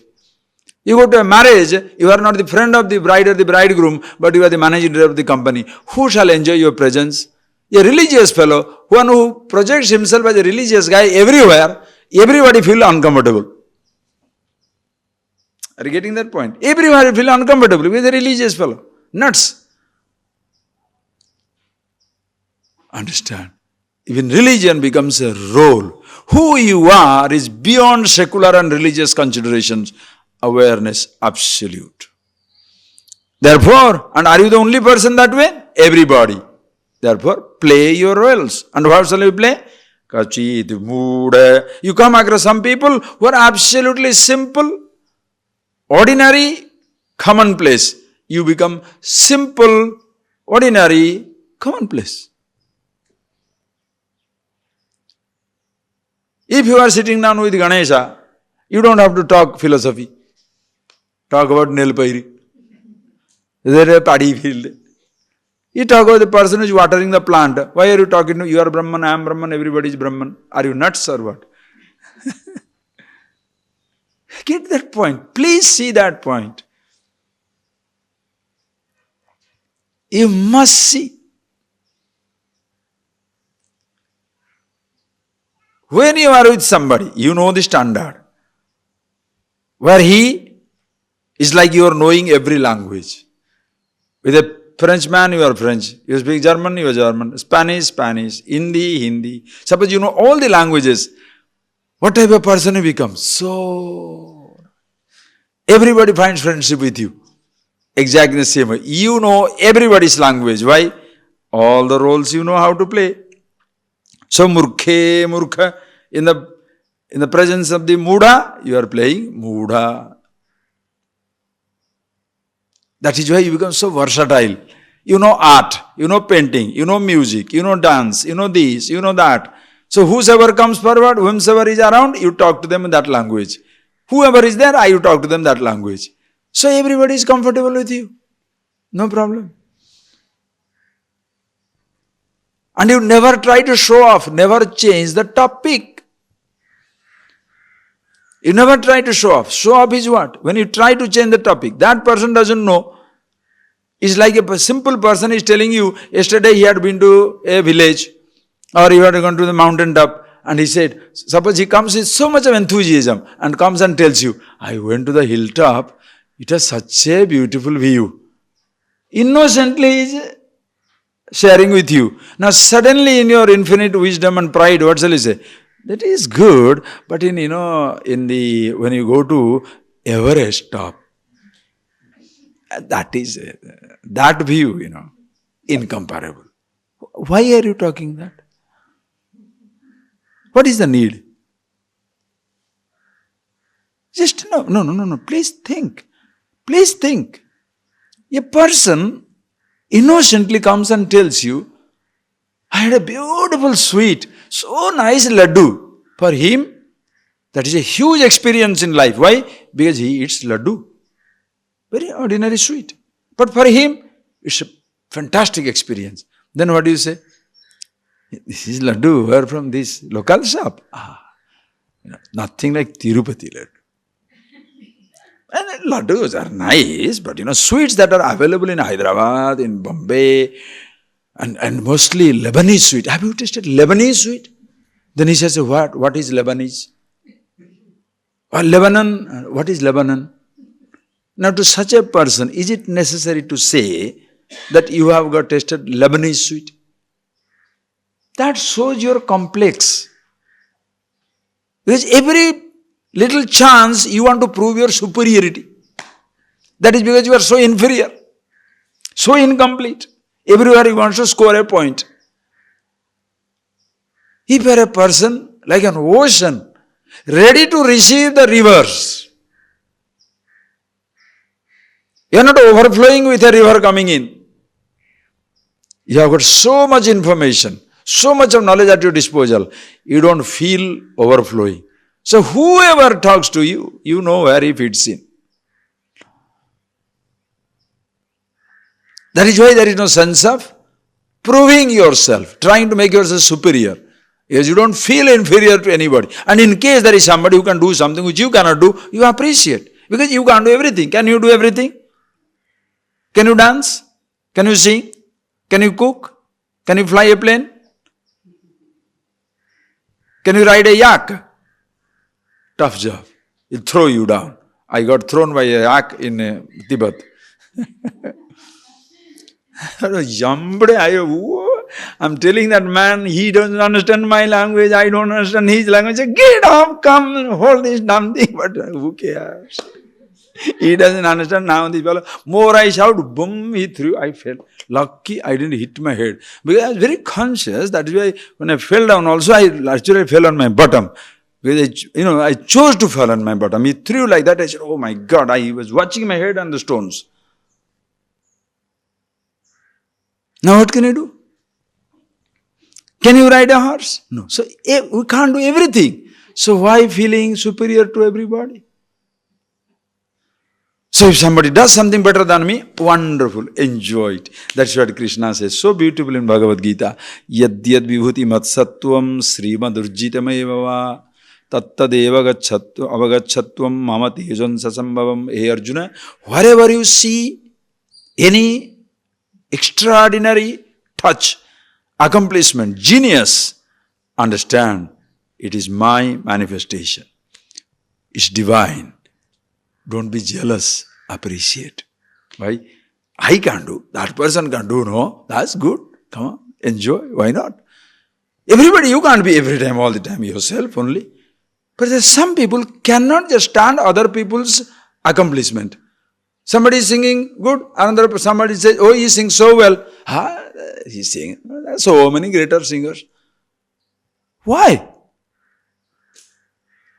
You go to a marriage, you are not the friend of the bride or the bridegroom, but you are the managing director of the company. Who shall enjoy your presence? A religious fellow, one who projects himself as a religious guy everywhere, everybody feel uncomfortable. Are you getting that point? Everybody feel uncomfortable with a religious fellow. Nuts. Understand? Even religion becomes a role. Who you are is beyond secular and religious considerations. Awareness absolute. Therefore, and are you the only person that way? Everybody. Therefore, play your roles. And what shall you play? Kachit, mood. You come across some people who are absolutely simple, ordinary, commonplace. You become simple, ordinary, commonplace. If you are sitting down with Ganesha, you don't have to talk philosophy. Talk about nail pairi. Is there a paddy field? You talk about the person who is watering the plant. Why are you talking to? You are Brahman, I am Brahman, everybody is Brahman. Are you nuts or what? Get that point. Please see that point. You must see. When you are with somebody, you know the standard. Where he is like you are knowing every language. With a Frenchman, you are French. You speak German, you are German. Spanish, Spanish. Hindi, Hindi. Suppose you know all the languages. What type of person you become? So, everybody finds friendship with you. Exactly the same way. You know everybody's language. Why? All the roles you know how to play. So, murkha, in the presence of the Muda, you are playing Muda. That is why you become so versatile. You know art, you know painting, you know music, you know dance, you know this, you know that. So whosoever comes forward, whomsoever is around, you talk to them in that language. Whoever is there, you talk to them that language. So everybody is comfortable with you. No problem. And you never try to show off, never change the topic. You never try to show off. Show off is what? When you try to change the topic, that person doesn't know. It's like a simple person is telling you, yesterday he had been to a village or he had gone to the mountain top and he said, suppose he comes with so much of enthusiasm and comes and tells you, I went to the hilltop, it has such a beautiful view. Innocently he is sharing with you. Now suddenly in your infinite wisdom and pride, what shall you say? That is good, but when you go to Everest top, that is, that view, incomparable. Why are you talking that? What is the need? Just no. Please think. Please think. A person innocently comes and tells you, I had a beautiful sweet, so nice laddu. For him, that is a huge experience in life. Why? Because he eats laddu. Very ordinary sweet. But for him, it's a fantastic experience. Then what do you say? This is laddu. Where from this local shop? Nothing like Tirupati laddu. And laddus are nice, but sweets that are available in Hyderabad, in Bombay, and mostly Lebanese sweet. Have you tasted Lebanese sweet? Then he says, what is Lebanese? Lebanon, what is Lebanon? Now to such a person, is it necessary to say that you have got tasted Lebanese sweet? That shows your complex. Because every little chance you want to prove your superiority. That is because you are so inferior, so incomplete. Everywhere you want to score a point. If you are a person like an ocean, ready to receive the rivers, you are not overflowing with a river coming in. You have got so much information, so much of knowledge at your disposal, you don't feel overflowing. So whoever talks to you, you know where he fits in. That is why there is no sense of proving yourself, trying to make yourself superior. Because you don't feel inferior to anybody. And in case there is somebody who can do something which you cannot do, you appreciate. Because you can't do everything. Can you do everything? Can you dance? Can you sing? Can you cook? Can you fly a plane? Can you ride a yak? Tough job. It throw you down. I got thrown by a yak in Tibet. I'm telling that man, he doesn't understand my language, I don't understand his language. Get up, come, hold this damn thing. But who cares? He doesn't understand now. This fellow, more I shout, boom, he threw. I fell. Lucky I didn't hit my head. Because I was very conscious. That is why when I fell down also, I actually fell on my bottom. Because I chose to fall on my bottom. He threw like that. I said, oh my God, I was watching my head on the stones. Now what can I do? Can you ride a horse? No. So we can't do everything. So why feeling superior to everybody? So if somebody does something better than me, wonderful, enjoy it. That's what Krishna says so beautiful in Bhagavad Gita. Yadyad vibhuti matsattvam srimadurjitamayeva va tattadeva avagachatvam mama tejan sasambhavam. Hey Arjuna, wherever you see any extraordinary touch, accomplishment, genius, understand it is my manifestation. It's divine. Don't be jealous, appreciate. Why? I can't do, that person can do, no, that's good. Come on, enjoy, why not? Everybody, you can't be every time, all the time, yourself only. But there's some people cannot just stand other people's accomplishment. Somebody is singing good, somebody says, oh, he sings so well. He's singing. There are so many greater singers. Why?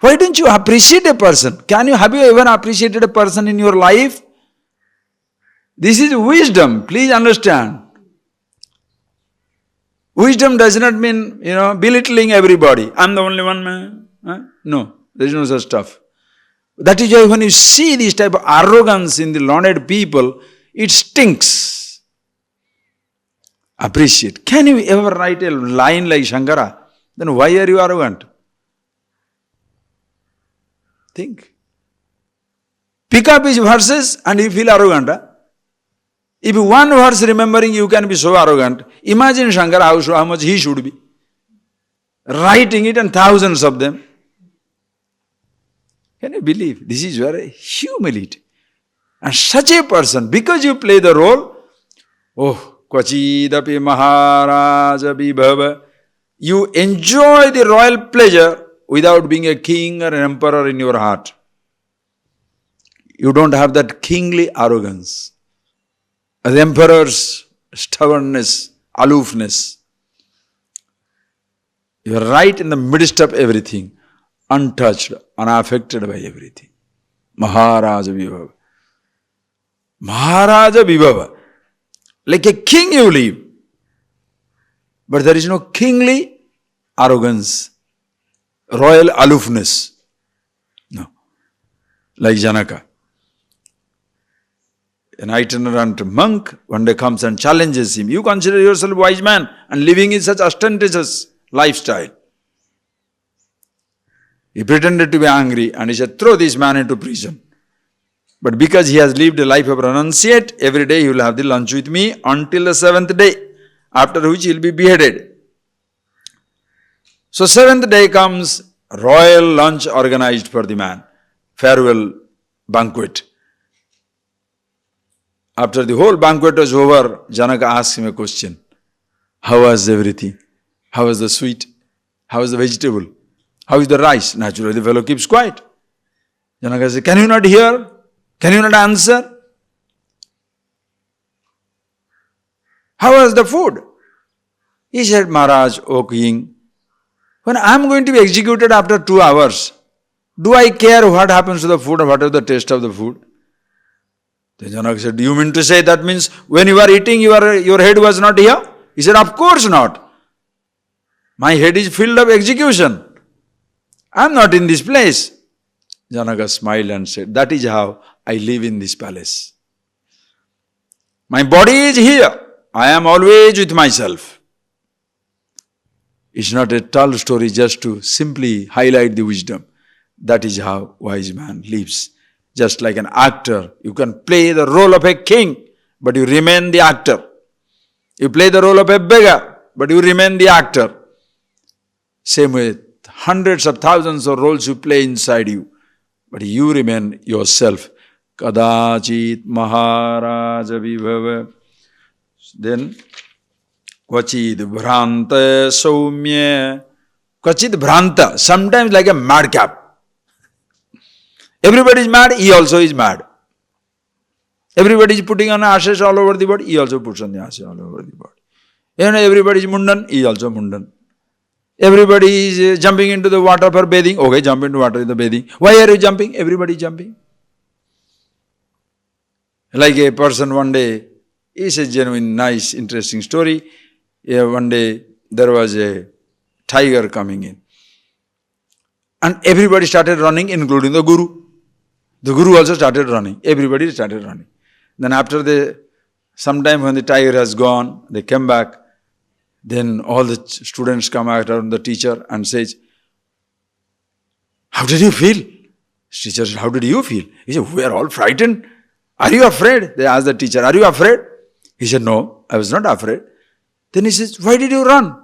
Why don't you appreciate a person? Have you ever appreciated a person in your life? This is wisdom. Please understand. Wisdom does not mean, belittling everybody. I'm the only one man. No, there is no such stuff. That is why when you see this type of arrogance in the learned people, it stinks. Appreciate. Can you ever write a line like Shankara? Then why are you arrogant? Think. Pick up his verses and you feel arrogant. If one verse remembering you can be so arrogant, imagine Shankara how much he should be. Writing it and thousands of them. Can you believe? This is your humility. And such a person, because you play the role, Kvachidapi Maharaja Vibhava, you enjoy the royal pleasure without being a king or an emperor in your heart. You don't have that kingly arrogance. As emperor's stubbornness, aloofness. You are right in the midst of everything. Untouched, unaffected by everything. Maharaja Vibhava. Maharaja Vibhava. Like a king you live. But there is no kingly arrogance, royal aloofness. No. Like Janaka. An itinerant monk one day comes and challenges him. You consider yourself a wise man and living in such ostentatious lifestyle. He pretended to be angry and he said, throw this man into prison. But because he has lived a life of renunciate, every day he will have the lunch with me until the 7th day, after which he will be beheaded. So 7th day comes, royal lunch organized for the man, farewell banquet. After the whole banquet was over, Janaka asked him a question. How was everything? How was the sweet? How was the vegetable? How is the rice? Naturally, the fellow keeps quiet. Janaka said, can you not hear? Can you not answer? How was the food? He said, Maharaj, O king, when I am going to be executed after 2 hours, do I care what happens to the food or what is the taste of the food? Then Janaka said, do you mean to say that means when you are eating, your head was not here? He said, of course not. My head is filled of execution. I am not in this place. Janaka smiled and said, that is how I live in this palace. My body is here. I am always with myself. It's not a tall story just to simply highlight the wisdom. That is how wise man lives. Just like an actor, you can play the role of a king, but you remain the actor. You play the role of a beggar, but you remain the actor. Same way, hundreds of thousands of roles you play inside you, but you remain yourself. Kadachit Maharaja Vibhava. Then, Kvachid Bhranta Saumya. Kvachid Bhranta, sometimes like a madcap. Everybody is mad, he also is mad. Everybody is putting on ashes all over the body, he also puts on the ashes all over the body. Everybody is mundan, he is also mundan. Everybody is jumping into the water for bathing, okay, jump into water in the bathing. Why are you jumping? Everybody is jumping. Like a person one day, it's a genuine, nice, interesting story. One day there was a tiger coming in. And everybody started running, including the guru. The guru also started running. Everybody started running. Then after sometime when the tiger has gone, they came back. Then all the students come after the teacher and says, how did you feel? Teacher said, how did you feel? He said, we are all frightened. Are you afraid? They asked the teacher, are you afraid? He said, no, I was not afraid. Then he says, why did you run?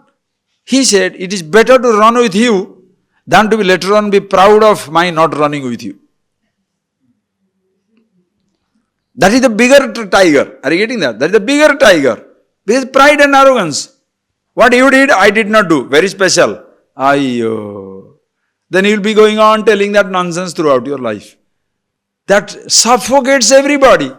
He said, it is better to run with you than to be later on be proud of my not running with you. That is the bigger tiger. Are you getting that? That is the bigger tiger. Because pride and arrogance. What you did, I did not do. Very special. Ayyo. Then you will be going on telling that nonsense throughout your life. That suffocates everybody.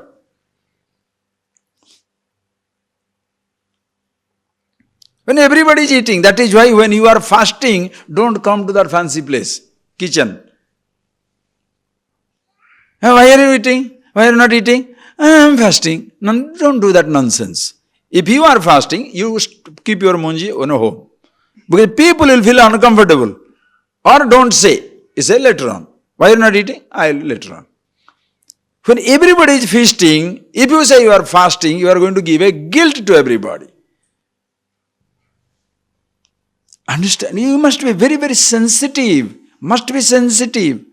When everybody is eating, that is why when you are fasting, don't come to that fancy place, kitchen. Why are you eating? Why are you not eating? I am fasting. No, don't do that nonsense. If you are fasting, you keep your munji on a home. Because people will feel uncomfortable. Or don't say. You say later on. Why are you not eating? I will later on. When everybody is feasting, if you say you are fasting, you are going to give a guilt to everybody. Understand? You must be very, very sensitive. Must be sensitive.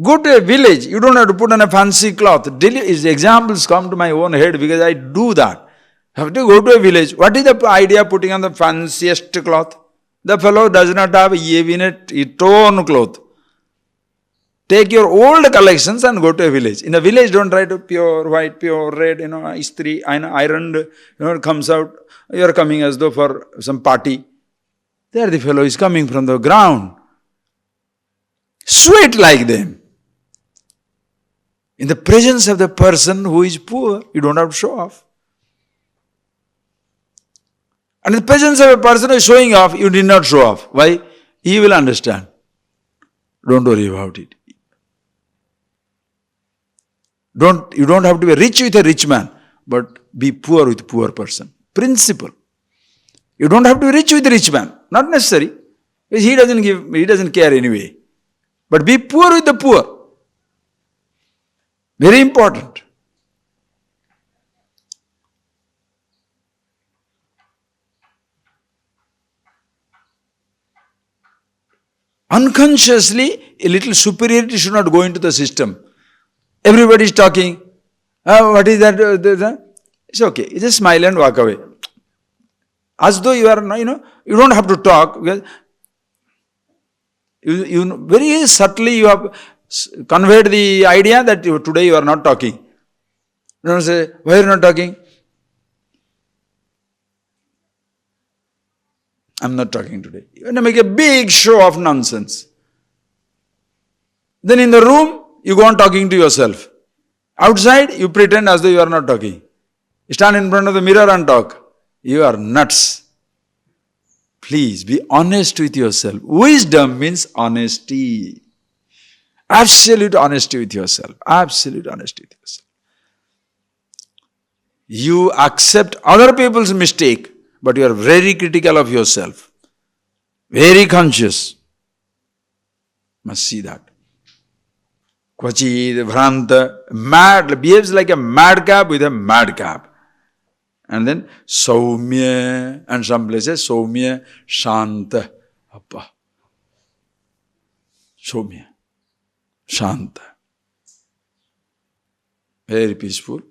Go to a village. You don't have to put on a fancy cloth. Examples come to my own head because I do that. You have to go to a village. What is the idea of putting on the fanciest cloth? The fellow does not have even a torn cloth. Take your old collections and go to a village. In a village, don't try to pure white, pure red, istri, ironed, it comes out. You are coming as though for some party. There the fellow is coming from the ground. Sweat like them. In the presence of the person who is poor, you don't have to show off. And in the presence of a person who is showing off, you did not show off. Why? He will understand. Don't worry about it. You don't have to be rich with a rich man, but be poor with a poor person. Principle. You don't have to be rich with a rich man. Not necessary. Because he doesn't care anyway. But be poor with the poor. Very important. Unconsciously, a little superiority should not go into the system. Everybody is talking. What is that? It's okay. You just smile and walk away. As though you are, you don't have to talk. Because you very subtly you have conveyed the idea that today you are not talking. Don't say, why are you not talking? I'm not talking today. You want to make a big show of nonsense. Then in the room, you go on talking to yourself. Outside, you pretend as though you are not talking. You stand in front of the mirror and talk. You are nuts. Please be honest with yourself. Wisdom means honesty. Absolute honesty with yourself. Absolute honesty with yourself. You accept other people's mistake, but you are very critical of yourself. Very conscious. Must see that. Kvachid, Bhranta, mad, behaves like a madcap with a madcap. And then Saumya, and some places Saumya, Shanta. Appa. Saumya, Shanta. Very peaceful.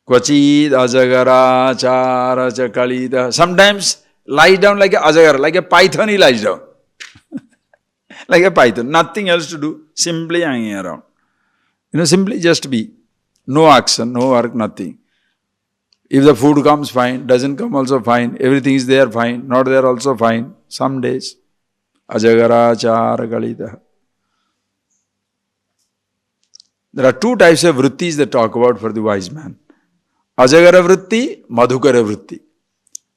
Kvachid, Ajagara, Chara, Chakalida. Sometimes lies down like a Ajagara, like a python he lies down. Like a python, nothing else to do, simply hanging around. Simply just be. No action, no work, nothing. If the food comes, fine. Doesn't come, also fine. Everything is there, fine. Not there, also fine. Some days. Ajagara chara galita. There are two types of vrittis that talk about for the wise man. Ajagara vritti, madhukara vritti.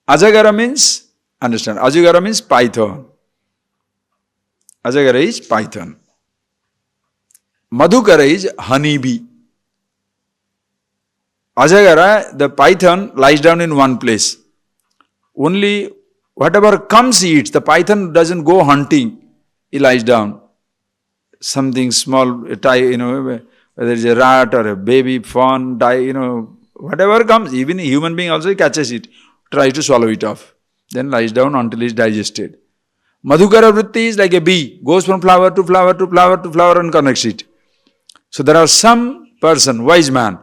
Ajagara means, understand, Ajagara means python. Ajagara is python. Madhukara is honeybee. Ajagara, the python, lies down in one place. Only whatever comes he eats. The python doesn't go hunting. He lies down. Something small, whether it's a rat or a baby fawn, whatever comes, even a human being also catches it, tries to swallow it off. Then lies down until it's digested. Madhukara vritti is like a bee, goes from flower to flower to flower to flower and connects it. So there are some person, wise man,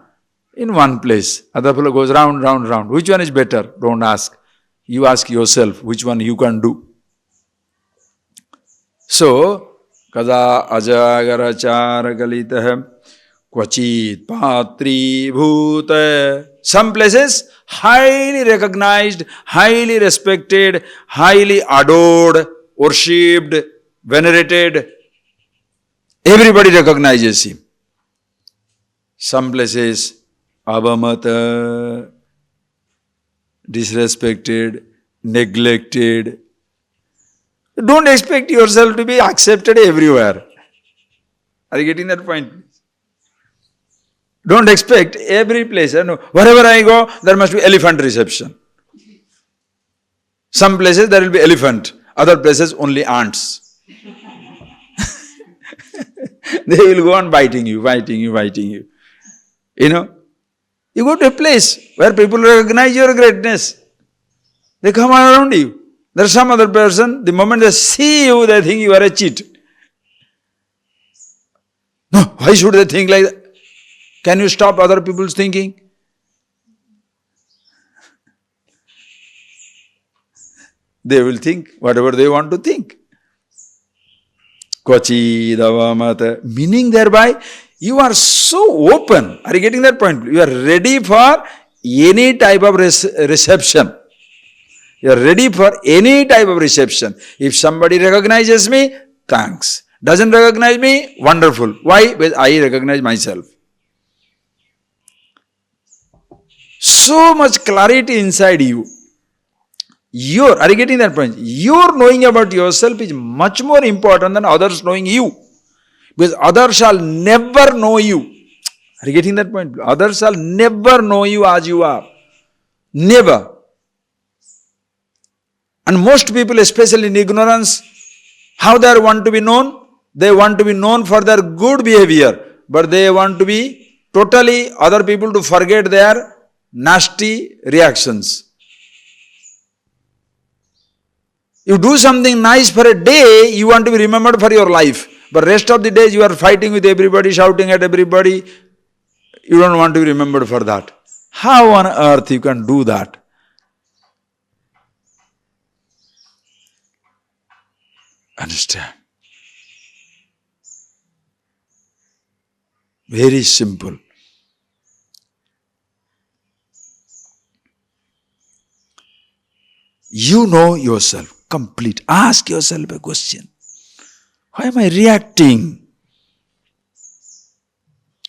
in one place. Other fellow goes round, round, round. Which one is better? Don't ask. You ask yourself which one you can do. So, kada ajagara chara galita kvachit patri bhuta. Some places highly recognized, highly respected, highly adored, worshipped, venerated. Everybody recognizes him. Some places avamata, disrespected, neglected. Don't expect yourself to be accepted everywhere. Are you getting that point? Don't expect every place. Wherever I go, there must be elephant reception. Some places there will be elephant. Other places only ants. They will go on biting you, biting you, biting you. You go to a place where people recognize your greatness. They come around you. There's some other person, the moment they see you, they think you are a cheat. No, why should they think like that? Can you stop other people's thinking? They will think whatever they want to think. Kvachidavamata. Meaning thereby, you are so open. Are you getting that point? You are ready for any type of reception. You are ready for any type of reception. If somebody recognizes me, thanks. Doesn't recognize me, wonderful. Why? Because I recognize myself. So much clarity inside you. Are you getting that point? Your knowing about yourself is much more important than others knowing you. Because others shall never know you. Are you getting that point? Others shall never know you as you are. Never. And most people, especially in ignorance, how they want to be known? They want to be known for their good behavior. But they want to be totally other people to forget their nasty reactions. You do something nice for a day, you want to be remembered for your life. But rest of the days you are fighting with everybody, shouting at everybody. You don't want to be remembered for that. How on earth you can do that? Understand? Very simple. You know yourself, complete. Ask yourself a question. Why am I reacting?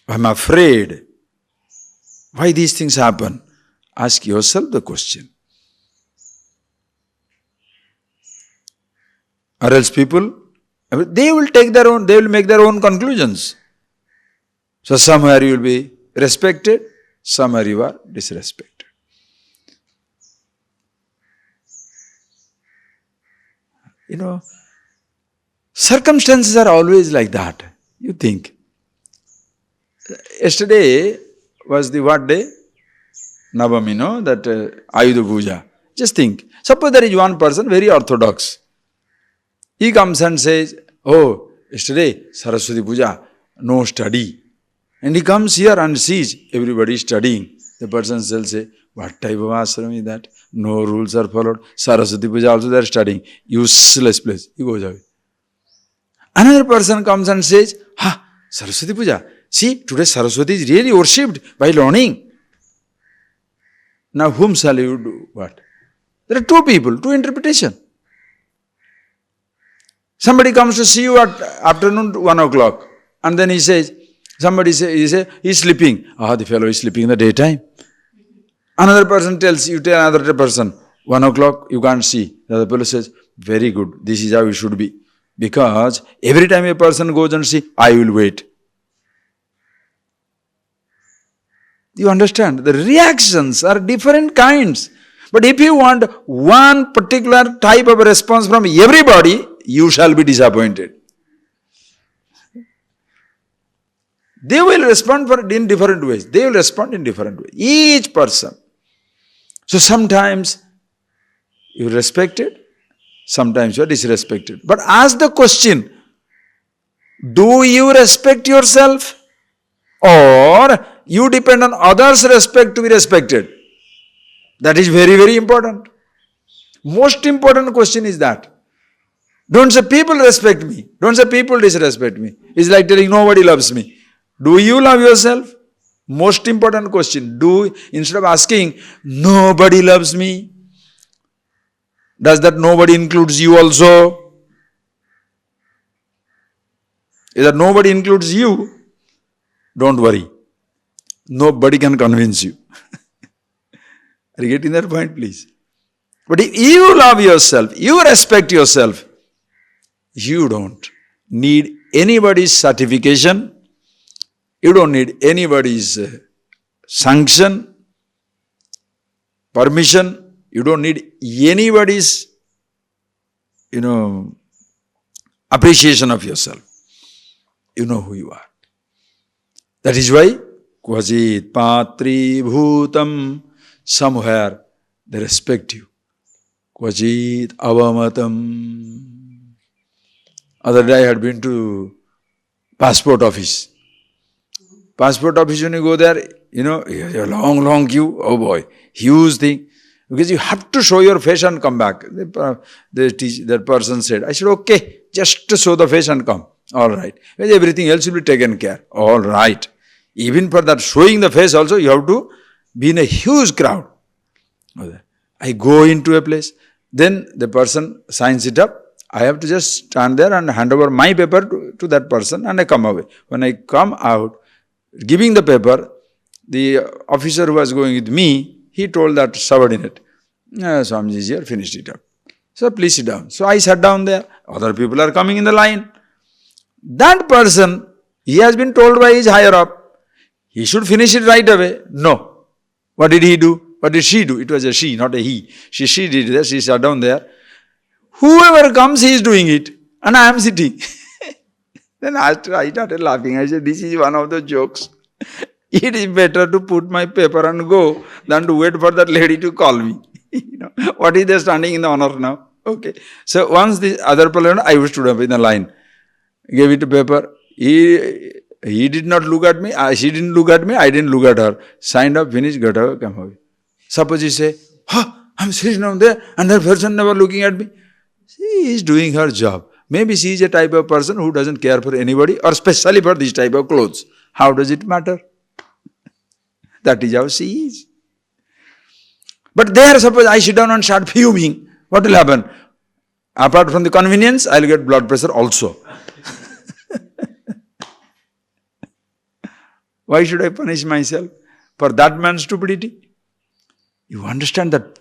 I'm afraid. Why these things happen? Ask yourself the question. Or else people, they will make their own conclusions. So somewhere you will be respected, somewhere you are disrespected. Circumstances are always like that. You think. Yesterday was the what day? Navami, that Ayudha Puja. Just think. Suppose there is one person, very orthodox. He comes and says, oh, yesterday Saraswati Puja, no study. And he comes here and sees everybody studying. The person will say, what type of ashram is that? No rules are followed. Saraswati Puja also they are studying. Useless place. He goes away. Another person comes and says, Saraswati Puja. See, today Saraswati is really worshipped by learning. Now whom shall you do what? There are two people, two interpretations. Somebody comes to see you at afternoon 1 o'clock and then he says, he's sleeping. The fellow is sleeping in the daytime. Another person tell another person, 1 o'clock you can't see. The other fellow says, very good, this is how it should be. Because every time a person goes and see, I will wait. You understand? The reactions are different kinds. But if you want one particular type of response from everybody, you shall be disappointed. They will respond in different ways. They will respond in different ways. Each person. So sometimes you are respected, sometimes you are disrespected. But ask the question, do you respect yourself or you depend on others' respect to be respected? That is very, very important. Most important question is that. Don't say people respect me. Don't say people disrespect me. It's like telling nobody loves me. Do you love yourself? Most important question. Instead of asking, nobody loves me, does that nobody includes you also? If that nobody includes you, don't worry. Nobody can convince you. Are you getting that point, please? But if you love yourself, you respect yourself, you don't need anybody's certification, you don't need anybody's sanction, permission, you don't need anybody's, appreciation of yourself. You know who you are. That is why, Kvajit Patri Bhutam, somewhere they respect you. Kvajit Avamatam. Other day I had been to passport office. Passport office, when you go there, you have a long queue. Oh boy, huge thing. Because you have to show your face and come back. That person said, I said, okay, just to show the face and come. All right. Everything else will be taken care. All right. Even for that showing the face also, you have to be in a huge crowd. I go into a place. Then the person signs it up. I have to just stand there and hand over my paper to that person and I come away. When I come out, giving the paper, the officer who was going with me, he told that subordinate, Swamiji is here, finished it up. So please sit down. So I sat down there. Other people are coming in the line. That person, he has been told by his higher up, he should finish it right away. No. What did he do? What did she do? It was a she, not a he. She did that. She sat down there. Whoever comes, he is doing it. And I am sitting. Then I started laughing. I said, this is one of the jokes. It is better to put my paper and go than to wait for that lady to call me. What is there standing in the honor now? Okay. So once the other person, I stood up in the line. Gave it a paper. He did not look at me. She didn't look at me. I didn't look at her. Signed up, finished, got away, come away. Suppose you say, I'm sitting down there and that person never looking at me. She is doing her job. Maybe she is a type of person who doesn't care for anybody or especially for this type of clothes. How does it matter? That is how she is. But there, suppose I sit down and start fuming, what will happen? Apart from the convenience, I will get blood pressure also. Why should I punish myself for that man's stupidity? You understand that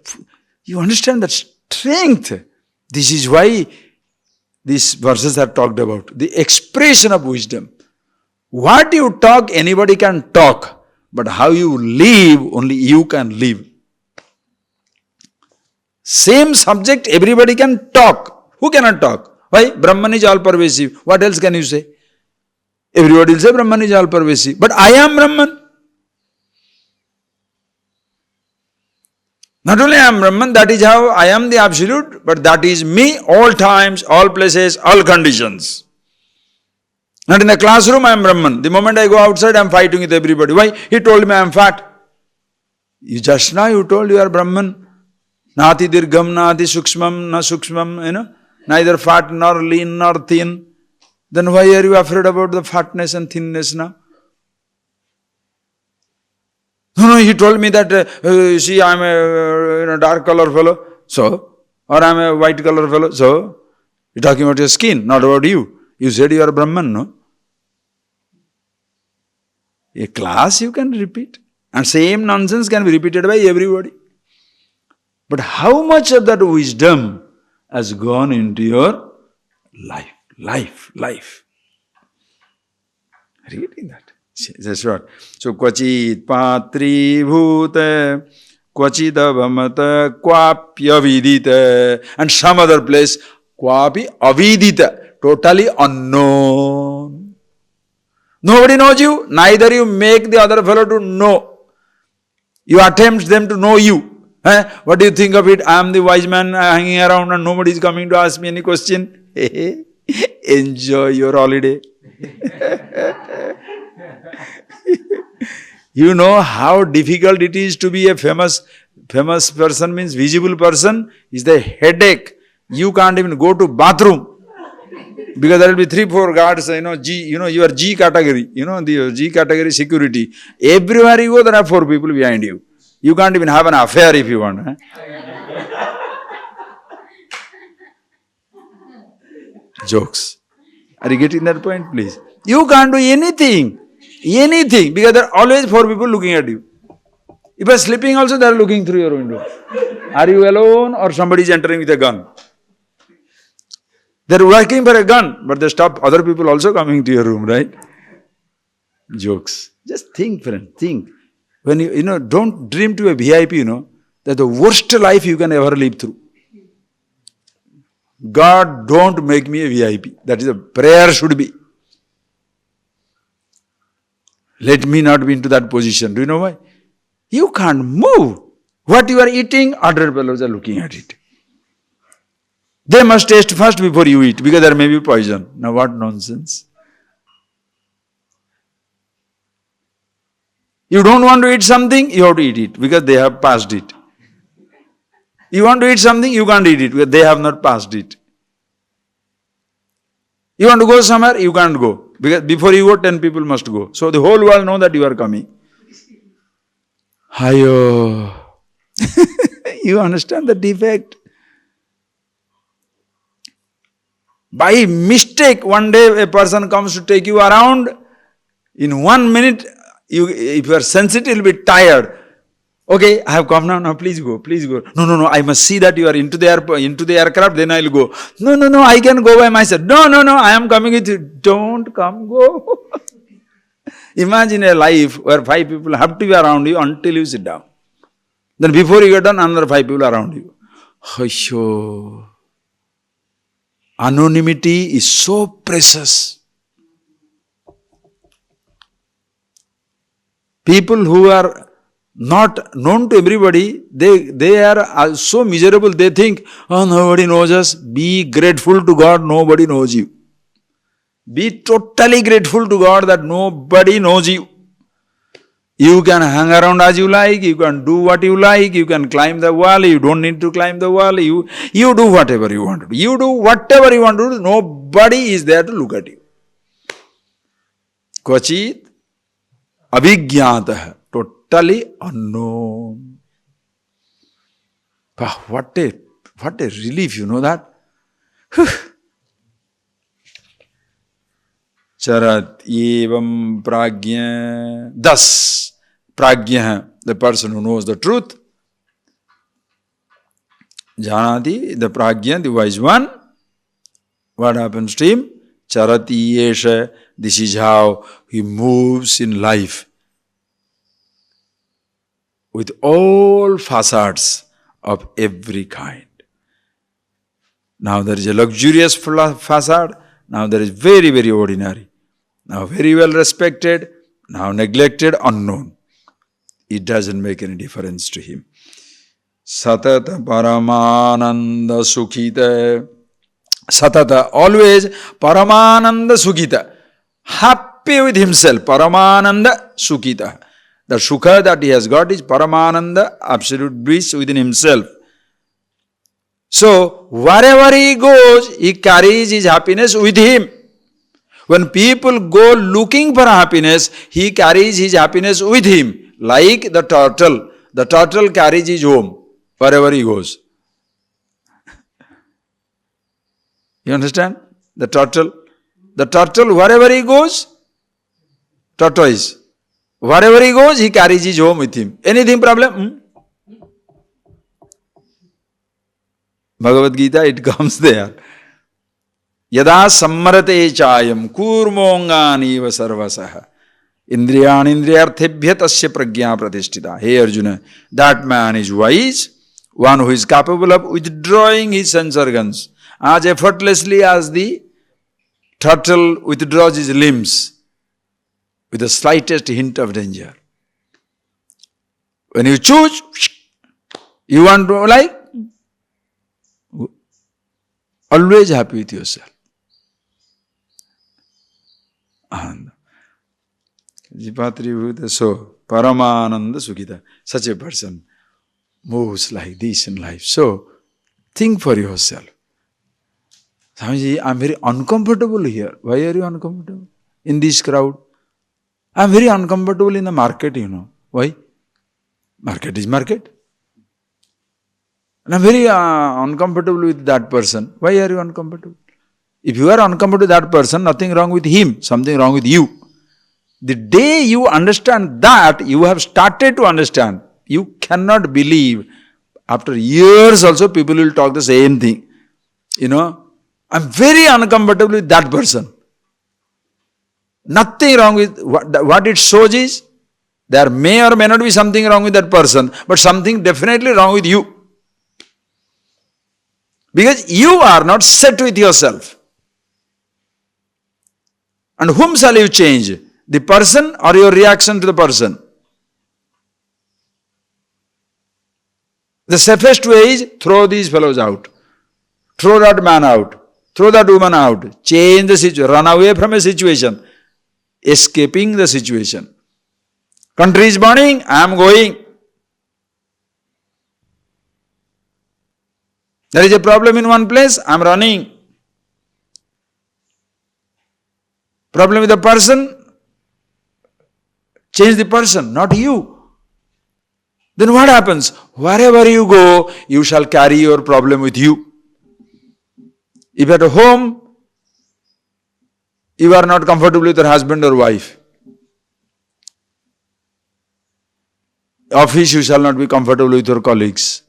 strength. This is why these verses are talked about. The expression of wisdom. What you talk, anybody can talk. But how you live, only you can live. Same subject, everybody can talk. Who cannot talk? Why? Brahman is all pervasive. What else can you say? Everybody will say Brahman is all pervasive. But I am Brahman. Not only I am Brahman, that is how I am the Absolute, but that is me all times, all places, all conditions. Not in the classroom I am Brahman. The moment I go outside I am fighting with everybody. Why? He told me I am fat. You just now you told you are Brahman. Nati dirgham, nati sukshmam, na sukshmam, neither fat nor lean nor thin. Then why are you afraid about the fatness and thinness now? No, he told me that, see, I am a dark color fellow, so, or I am a white color fellow, so, you are talking about your skin, not about you. You said you are Brahman, no? A class you can repeat, and same nonsense can be repeated by everybody. But how much of that wisdom has gone into your life? Life. Reading that. That's what. So, kvachit patri bhuta, kvachit avamata, kwapi avidita. And some other place, kwapi avidita. Totally unknown. Nobody knows you, neither you make the other fellow to know. You attempt them to know you. What do you think of it? I am the wise man hanging around and nobody is coming to ask me any question. Enjoy your holiday. You know how difficult it is to be a famous person, means visible person, is the headache. You can't even go to bathroom. Because there will be 3-4 guards, you are G category, the G category security. Everywhere you go, there are 4 people behind you. You can't even have an affair if you want. Jokes. Are you getting that point, please? You can't do anything, because there are always 4 people looking at you. If you are sleeping also, they are looking through your window. Are you alone or somebody is entering with a gun? They are working for a gun, but they stop other people also coming to your room, right? Jokes. Just think, friend, think. When don't dream to a VIP, that the worst life you can ever live through. God, don't make me a VIP. That is a prayer should be. Let me not be into that position. Do you know why? You can't move. What you are eating, other fellows are looking at it. They must taste first before you eat, because there may be poison. Now what nonsense. You don't want to eat something, you have to eat it, because they have passed it. You want to eat something, you can't eat it, because they have not passed it. You want to go somewhere, you can't go, because before you go, 10 people must go. So the whole world know that you are coming. Hayo. You understand the defect? By mistake, one day a person comes to take you around, in 1 minute, if you are sensitive, you will be tired. Okay, I have come now, please go. No, I must see that you are into the aircraft, then I will go. No, I can go by myself. No, I am coming with you. Don't come, go. Imagine a life where 5 people have to be around you until you sit down. Then before you get done, another 5 people around you. Hasho. Anonymity is so precious. People who are not known to everybody, they are so miserable, they think, oh, nobody knows us. Be grateful to God, nobody knows you. Be totally grateful to God that nobody knows you. You can hang around as you like, you can do what you like, you can climb the wall, you don't need to climb the wall, you do whatever you want to do. You do whatever you want to do, nobody is there to look at you. Kvachit Abhigyatah, totally unknown. What a relief, you know that? Charat evam pragya. Thus, pragya, the person who knows the truth. Janati, the pragya, the wise one. What happens to him? Charati yesha. This is how he moves in life. With all facades of every kind. Now there is a luxurious facade. Now there is very, very ordinary. Now very well respected. Now neglected, unknown. It doesn't make any difference to him. Satata Paramananda Sukhita. Satata, always Paramananda Sukhita. Happy with himself. Paramananda Sukhita. The Sukha that he has got is Paramananda, absolute bliss within himself. So, wherever he goes, he carries his happiness with him. When people go looking for happiness, he carries his happiness with him. Like the turtle. The turtle carries his home wherever he goes. You understand? The turtle, wherever he goes, tortoise. Wherever he goes, he carries his home with him. Anything problem? Bhagavad Gita, it comes there. Yada sammarate chayam kurmongani va sarvasaha indriyani indriyarthebhya tasya pragya pratishtita. Hey Arjuna, that man is wise, one who is capable of withdrawing his sense organs as effortlessly as the turtle withdraws his limbs with the slightest hint of danger. When you choose, you want to like, always happy with yourself. And Jipatri, so Paramananda Sukhita, such a person moves like this in life. So think for yourself. Swamiji, I am very uncomfortable here. Why are you uncomfortable? In this crowd? I am very uncomfortable in the market, you know. Why? Market is market. And I am very uncomfortable with that person. Why are you uncomfortable? If you are uncomfortable with that person, nothing wrong with him, something wrong with you. The day you understand that, you have started to understand. You cannot believe. After years also, people will talk the same thing. You know, I am very uncomfortable with that person. Nothing wrong with what it shows is, there may or may not be something wrong with that person, but something definitely wrong with you. Because you are not set with yourself. And whom shall you change? The person or your reaction to the person? The safest way is throw these fellows out. Throw that man out. Throw that woman out. Change the situation. Run away from a situation. Escaping the situation. Country is burning, I am going. There is a problem in one place, I am running. Problem with the person, change the person, not you. Then what happens? Wherever you go, you shall carry your problem with you. If at home, you are not comfortable with your husband or wife. Office, you shall not be comfortable with your colleagues.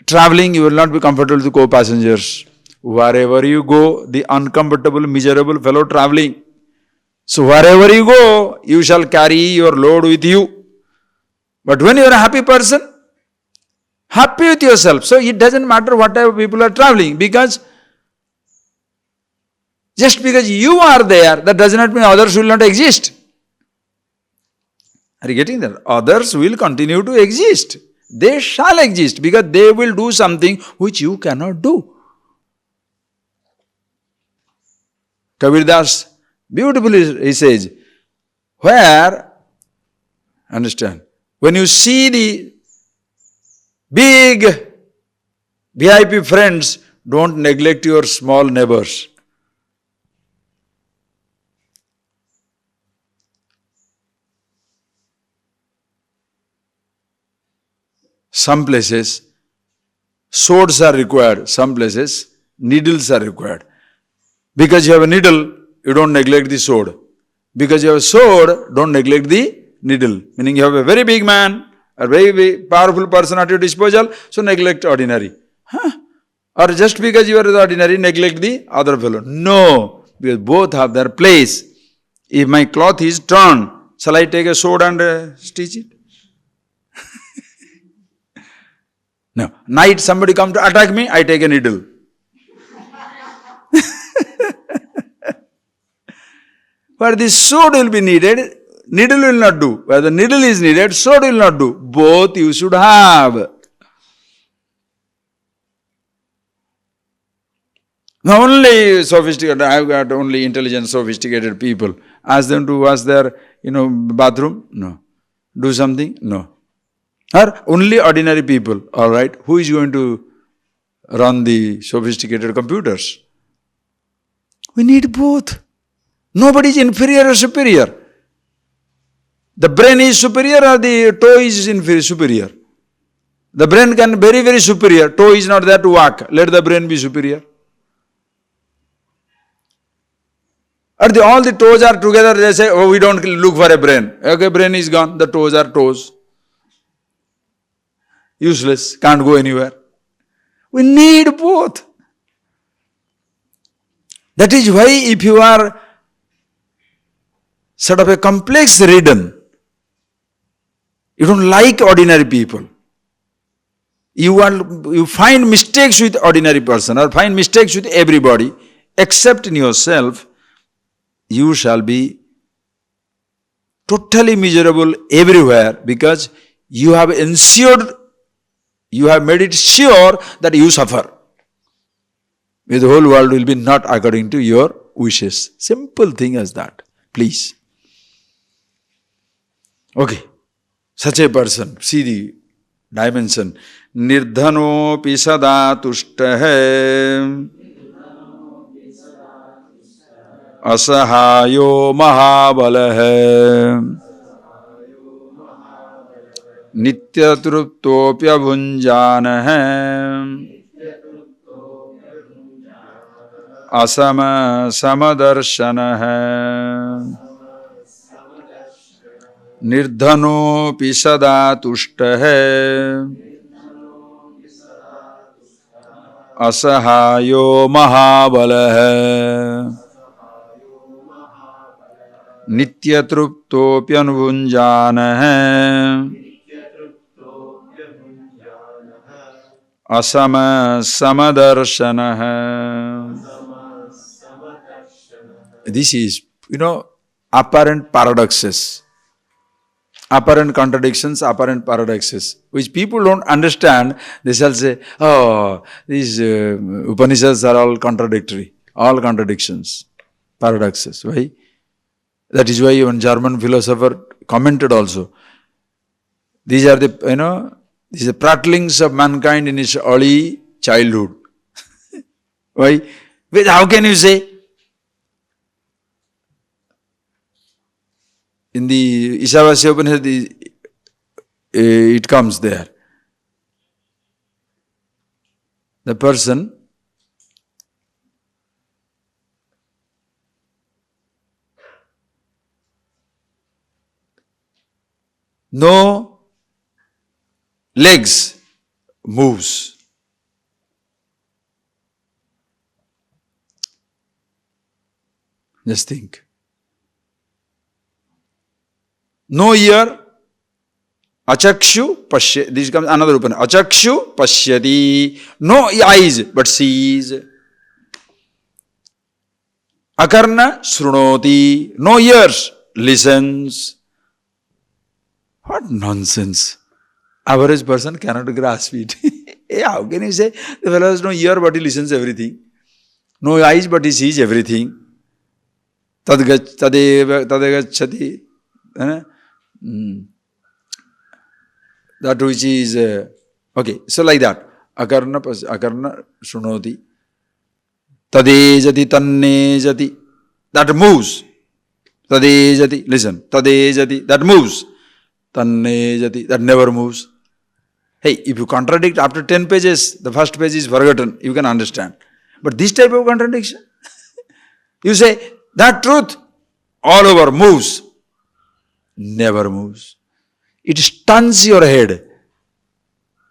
Traveling, you will not be comfortable with the co-passengers. Wherever you go, the uncomfortable, miserable fellow traveling. So wherever you go, you shall carry your load with you. But when you are a happy person, happy with yourself. So it doesn't matter what type of people are traveling, because just because you are there, that does not mean others will not exist. Are you getting that? Others will continue to exist. They shall exist because they will do something which you cannot do. Kabir Das beautifully he says, where, understand, when you see the big VIP friends, don't neglect your small neighbors. some places swords are required, some places needles are required. Because you have a needle, you don't neglect the sword. Because you have a sword, don't neglect the needle. Meaning you have a very big man, a very powerful person at your disposal, so neglect ordinary. Or just because you are the ordinary, neglect the other fellow. No, because both have their place. If my cloth is torn, shall I take a sword and stitch it? No. Night somebody come to attack me, I take a needle. But the sword will be needed, needle will not do. Where the needle is needed, sword will not do. Both you should have. Not only sophisticated, I have got only intelligent, sophisticated people. Ask them to wash their, bathroom? No. Do something? No. Or only ordinary people, all right. Who is going to run the sophisticated computers? We need both. Nobody is inferior or superior. The brain is superior or the toe is inferior, superior. The brain can be very, very superior. Toe is not there to walk. Let the brain be superior. Or all the toes are together, they say, oh, we don't look for a brain. Okay, brain is gone. The toes are toes. Useless. Can't go anywhere. We need both. That is why if you are sort of a complex ridden, you don't like ordinary people. You find mistakes with ordinary person or find mistakes with everybody except in yourself, you shall be totally miserable everywhere because you have ensured, you have made it sure that you suffer. The whole world will be not according to your wishes. Simple thing as that. Please. Okay. Such a person, see the dimension. Nirdhanopi sada tushta hai asahayo mahabala hai nitya truptopya bhunjana hai asama samadarshana hai निर्धनोऽपि सदा तुष्ट है असहायो महाबल है नित्य तृप्तोऽप्यनुभुञ्जान है असम समदर्शन है. This is, apparent paradoxes. Apparent contradictions, apparent paradoxes, which people don't understand. They shall say, oh, these Upanishads are all contradictory, all contradictions, paradoxes. Why? That is why one German philosopher commented also. These are the prattlings of mankind in its early childhood. Why? How can you say? In the Ishavasya Upanishad, it comes there. The person no legs moves. Just think. No ear, achakshu pashyati. This comes another Upanishad. Achakshu pashyati. No eyes, but sees. Akarna shrunoti. No ears, listens. What nonsense. Average person cannot grasp it. How can you say the fellow has no ear but he listens everything? No eyes but he sees everything. Tadegachati. That which is okay, so like that. Akarna shrunoti. Tadejati tannejati. That moves. Tadejati, listen. Tadejati, that moves. Tannejati, that never moves. Hey, if you contradict after 10 pages, the first page is forgotten, you can understand. But this type of contradiction, you say, that truth all over moves, never moves. It stuns your head.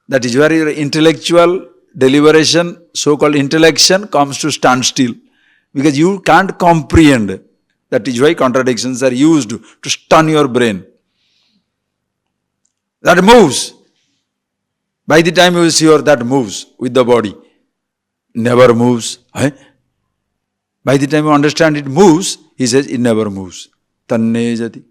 That is where your intellectual deliberation, so-called intellection, comes to standstill. Because you can't comprehend. That is why contradictions are used to stun your brain. That moves. By the time you are sure that moves with the body, never moves. By the time you understand it moves, he says it never moves. Tanne jati.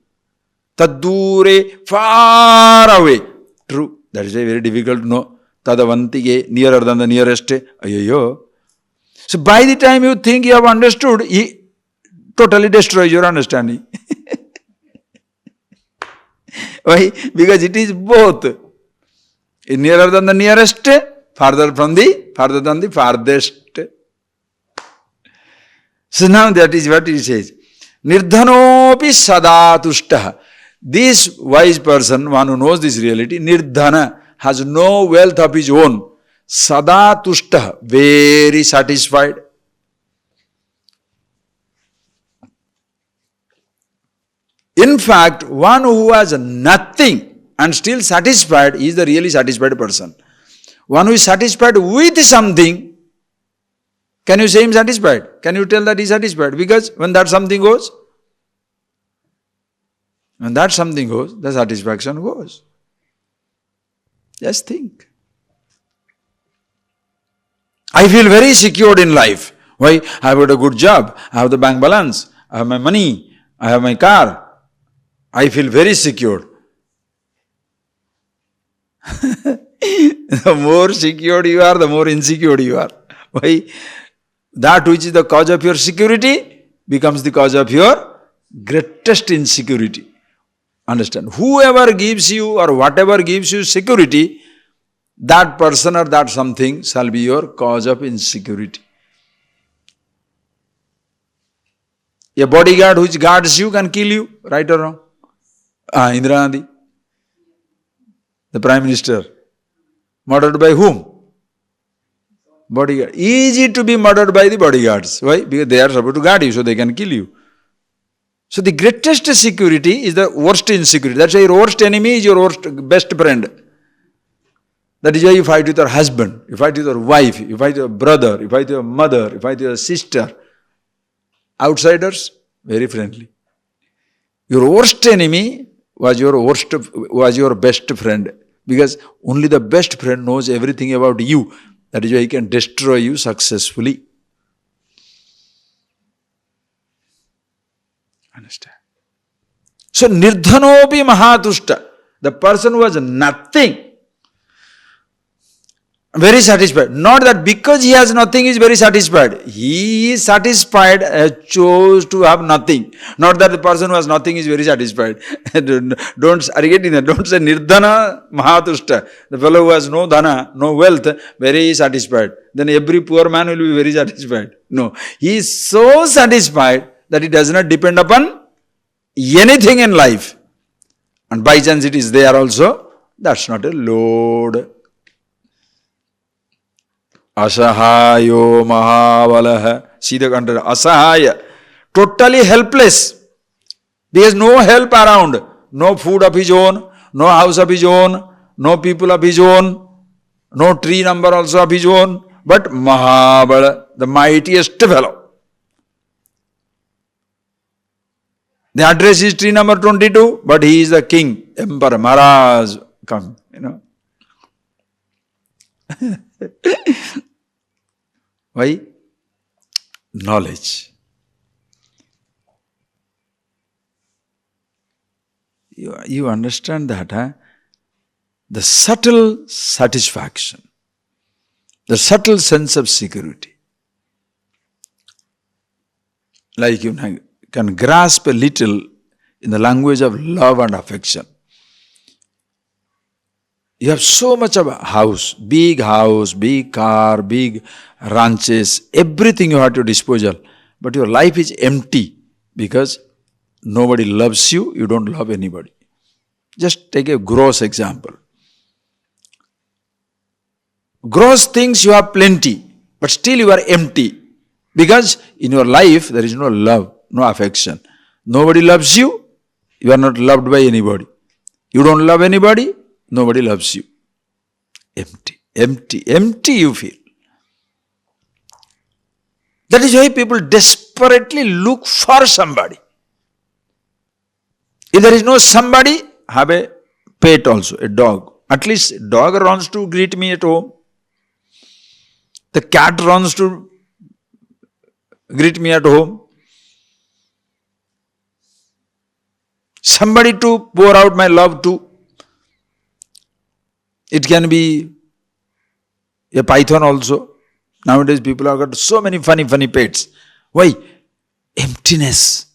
Taddure, far away. True. That is very difficult to know. Tadavantige, nearer than the nearest. Ayayo. So by the time you think you have understood, he totally destroys your understanding. Why? Because it is both. Nearer than the nearest, farther than the farthest. So now that is what he says. Nirdhanopi sada tushtaha. This wise person, one who knows this reality, nirdhana, has no wealth of his own. Sada tushtaha, very satisfied. In fact, one who has nothing and still satisfied is the really satisfied person. One who is satisfied with something, can you say him satisfied? Can you tell that he is satisfied? Because when that something goes, the satisfaction goes. Just think. I feel very secured in life. Why? I have got a good job, I have the bank balance, I have my money, I have my car. I feel very secure. The more secured you are, the more insecure you are. Why? That which is the cause of your security becomes the cause of your greatest insecurity. Understand? Whoever gives you or whatever gives you security, that person or that something shall be your cause of insecurity. A bodyguard which guards you can kill you, right or wrong? Indira Gandhi, the Prime Minister, murdered by whom? Bodyguard. Easy to be murdered by the bodyguards. Why? Because they are supposed to guard you, so they can kill you. So the greatest security is the worst insecurity. That's why your worst enemy is your best friend. That is why you fight with your husband, you fight with your wife, you fight with your brother, you fight with your mother, you fight with your sister. Outsiders, very friendly. Your worst enemy was your best friend, because only the best friend knows everything about you. That is why he can destroy you successfully. Understand? So nirdhanopi mahatushta, the person who has nothing, very satisfied. Not that because he has nothing he is very satisfied. He is satisfied, chose to have nothing. Not that the person who has nothing is very satisfied. Don't are you getting that? Don't say nirdhana mahatushta. The fellow who has no dhana, no wealth, very satisfied. Then every poor man will be very satisfied. No. He is so satisfied that he does not depend upon anything in life. And by chance it is there also, that's not a load. Asahayo mahavalaha. See the contrary. Asahaya. Totally helpless. There is no help around. No food of his own. No house of his own. No people of his own. No tree number also of his own. But Mahabala, the mightiest fellow. The address is tree number 22, but he is the king, emperor, Maharaj. Come, Why? Knowledge. You understand that, huh? The subtle satisfaction, the subtle sense of security. Like you can grasp a little in the language of love and affection. You have so much of a house, big car, big ranches, everything you have to disposal. But your life is empty because nobody loves you, you don't love anybody. Just take a gross example. Gross things you have plenty, but still you are empty. Because in your life there is no love, no affection. Nobody loves you, you are not loved by anybody. You don't love anybody, nobody loves you. Empty, empty, empty you feel. That is why people desperately look for somebody. If there is no somebody, have a pet also, a dog. At least a dog runs to greet me at home. The cat runs to greet me at home. Somebody to pour out my love to. It can be a python also. Nowadays people have got so many funny pets. Why? Emptiness.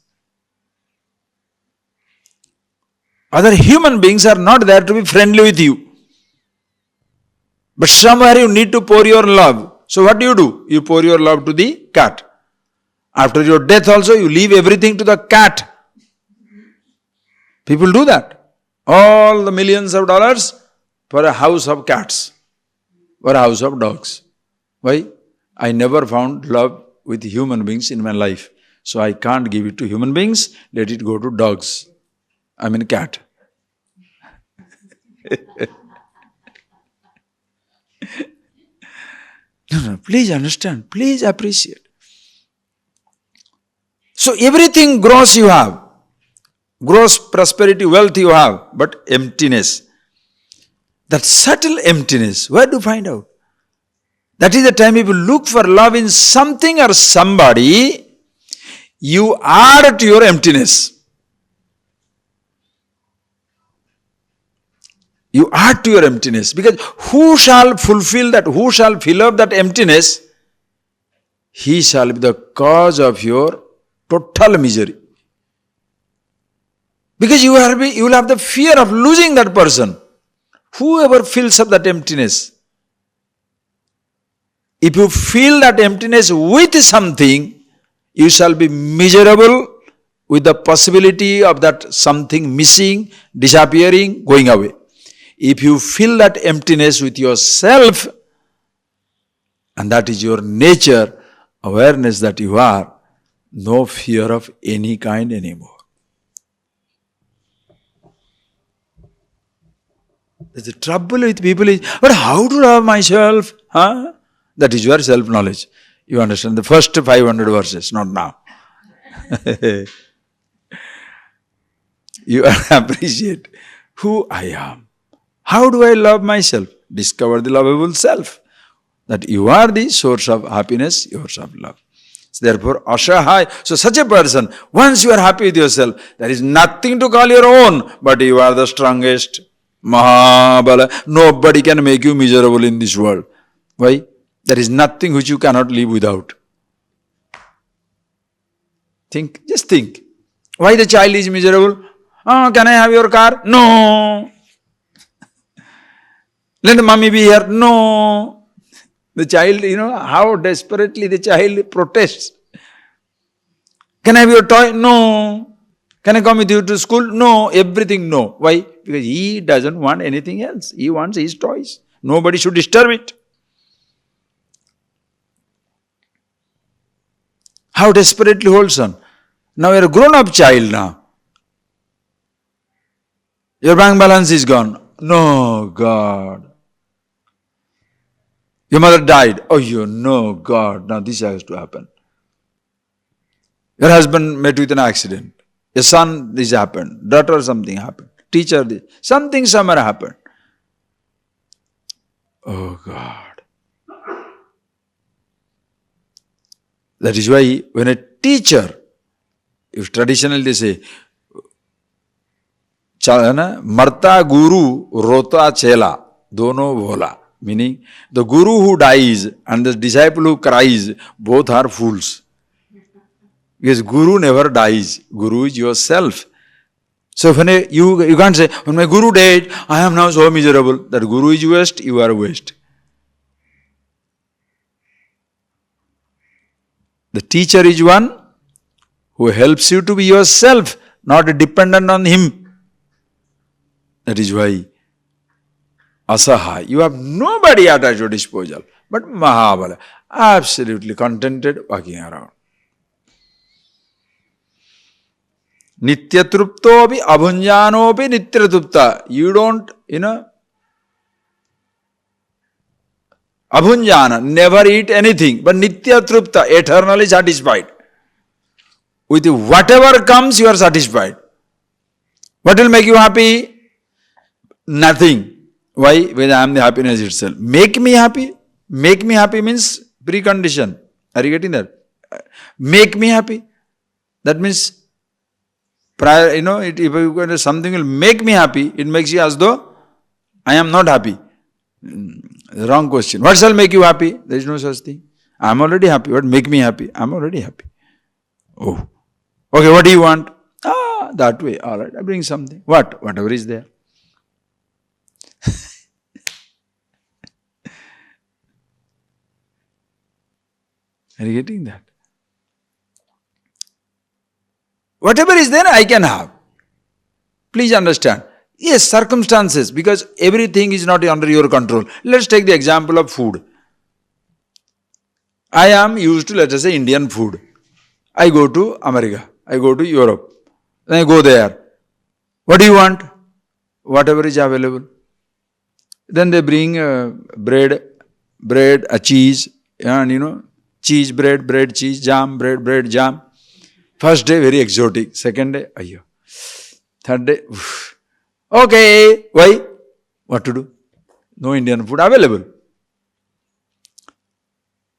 Other human beings are not there to be friendly with you. But somewhere you need to pour your love. So what do? You pour your love to the cat. After your death also you leave everything to the cat. People do that. All the millions of dollars for a house of cats or a house of dogs. Why? I never found love with human beings in my life. So I can't give it to human beings, let it go to dogs. I mean cat. No, please understand, please appreciate. So everything gross you have, gross prosperity, wealth you have, but emptiness. That subtle emptiness, where to find out? That is the time if you look for love in something or somebody, you add to your emptiness. You add to your emptiness. Because who shall fulfill that, who shall fill up that emptiness? He shall be the cause of your total misery. Because you will have the fear of losing that person. Whoever fills up that emptiness. If you fill that emptiness with something, you shall be miserable with the possibility of that something missing, disappearing, going away. If you fill that emptiness with yourself, and that is your nature, awareness that you are, no fear of any kind anymore. The trouble with people is, but how to love myself? Huh? That is your self-knowledge. You understand the first 500 verses, not now. You appreciate who I am. How do I love myself? Discover the lovable self. That you are the source of happiness, source of love. So therefore, ashahai. So such a person, once you are happy with yourself, there is nothing to call your own, but you are the strongest. Mahabala. Nobody can make you miserable in this world. Why? There is nothing which you cannot live without. Think, just think. Why the child is miserable? Oh, can I have your car? No. Let mommy be here. No. The child, how desperately the child protests. Can I have your toy? No. Can I come with you to school? No. Everything no. Why? Because he doesn't want anything else. He wants his toys. Nobody should disturb it. How desperately wholesome. Now you're a grown-up child now. Your bank balance is gone. No, God. Your mother died. Oh, no, God. Now this has to happen. Your husband met with an accident. Your son, this happened. Daughter, something happened. Teacher, this. Something somewhere happened. Oh, God. That is why when a teacher, if traditionally they say, Marta guru, rota chela, dono vola. Meaning, the guru who dies and the disciple who cries, both are fools. Because guru never dies. Guru is yourself. So when you can't say, when my guru died, I am now so miserable. That guru is waste, you are waste. The teacher is one who helps you to be yourself, not dependent on him. That is why Asaha. You have nobody at your disposal. But Mahabala, absolutely contented, walking around. Nityatruptopi abhunjanopi nityatrupta. You don't, abhunjana, never eat anything, but nityatrupta, eternally satisfied. With whatever comes, you are satisfied. What will make you happy? Nothing. Why? When I am the happiness itself. Make me happy. Make me happy means precondition. Are you getting that? Make me happy. That means prior, if something will make me happy, it makes you as though I am not happy. Wrong question. What shall make you happy? There is no such thing. I am already happy. What make me happy? I am already happy. Oh. Okay, what do you want? That way. All right, I bring something. What? Whatever is there. Are you getting that? Whatever is there, I can have. Please understand. Yes, circumstances, because everything is not under your control. Let's take the example of food. I am used to, let us say, Indian food. I go to America. I go to Europe. Then I go there. What do you want? Whatever is available. Then they bring bread, a cheese, and cheese, bread, cheese, jam, bread, jam. First day, very exotic. Second day, ayyo. Third day, okay. Why? What to do? No Indian food available.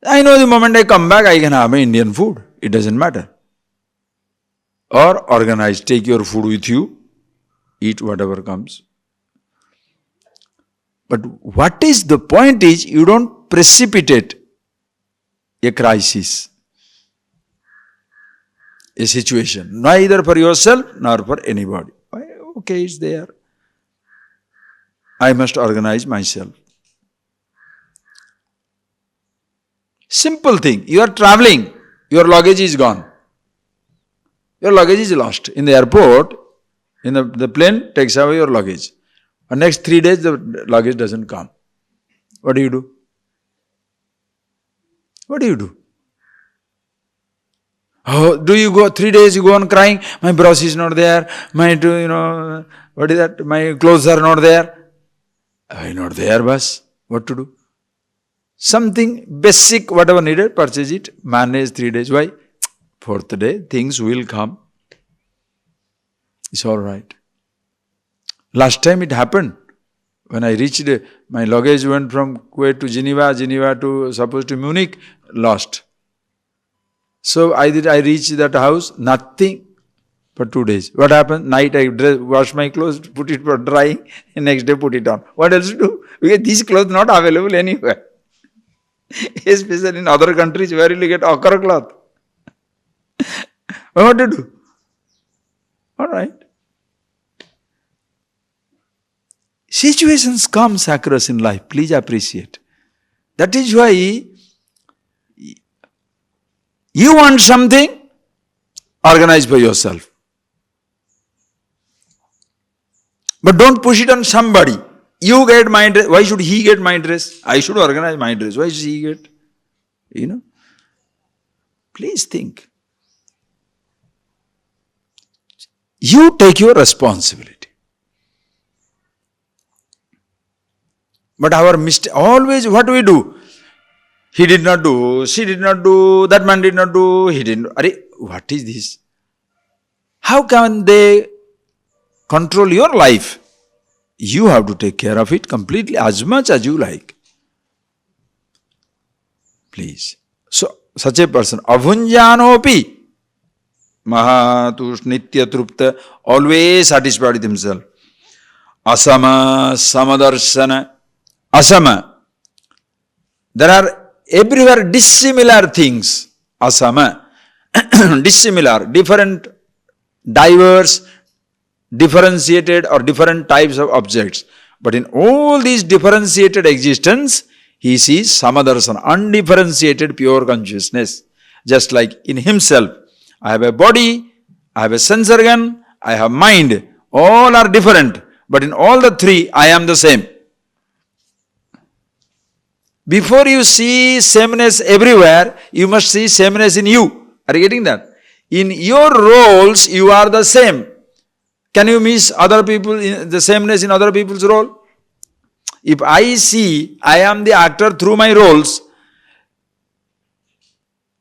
I know the moment I come back, I can have my Indian food. It doesn't matter. Or organize, take your food with you, eat whatever comes. But what is the point is, you don't precipitate a crisis, a situation, neither for yourself nor for anybody. Okay, it's there. I must organize myself. Simple thing. You are traveling, your luggage is gone. Your luggage is lost. In the airport, in the plane takes away your luggage. And next 3 days, the luggage doesn't come. What do you do? What do you do? Oh, do you go 3 days, you go on crying, my bross is not there, my clothes are not there. I'm not there, boss. What to do? Something basic, whatever needed, purchase it, manage 3 days. Why? 4th day, things will come. It's all right. Last time it happened. When I reached, my luggage went from Kuwait to Geneva to Munich, lost. So I reached that house, nothing for 2 days. What happened? Night I wash my clothes, put it for drying, and next day put it on. What else to do? Because these clothes not available anywhere. Especially in other countries where you get ochre cloth. What to do? All right. Situations come across in life. Please appreciate. That is why you want something, organize for yourself. But don't push it on somebody. You get my dress. Why should he get my dress? I should organize my dress. Why should he get? Please think. You take your responsibility. But our mistake, always what we do? He did not do, she did not do, that man did not do, he didn't do. Arey, what is this? How can they control your life? You have to take care of it completely, as much as you like. Please. So, such a person, abhunjanopi, mahatush nitya trupta, always satisfied with himself. Asama, samadarshana, asama. There are everywhere dissimilar things. Asama. Dissimilar, different, diverse, differentiated or different types of objects. But in all these differentiated existence, he sees samadarshana, undifferentiated pure consciousness. Just like in himself, I have a body, I have a sense organ, I have mind. All are different. But in all the three, I am the same. Before you see sameness everywhere, you must see sameness in you. Are you getting that? In your roles, you are the same. Can you miss other people, the sameness in other people's role? If I see I am the actor through my roles,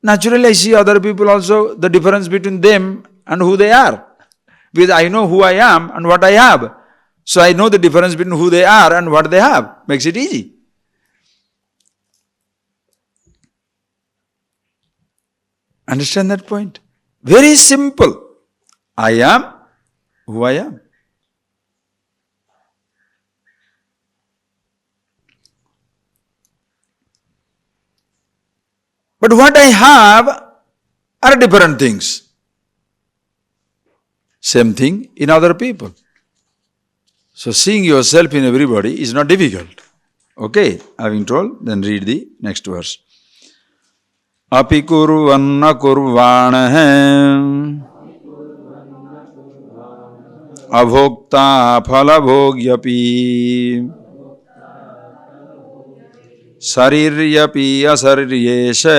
naturally I see other people also, the difference between them and who they are. Because I know who I am and what I have. So I know the difference between who they are and what they have. Makes it easy. Understand that point? Very simple. I am who I am. But what I have are different things. Same thing in other people. So seeing yourself in everybody is not difficult. Okay, having told, then read the next verse. Api kurvanna kurvanaha abhokta phalabhogyapi sariryapi asariryesha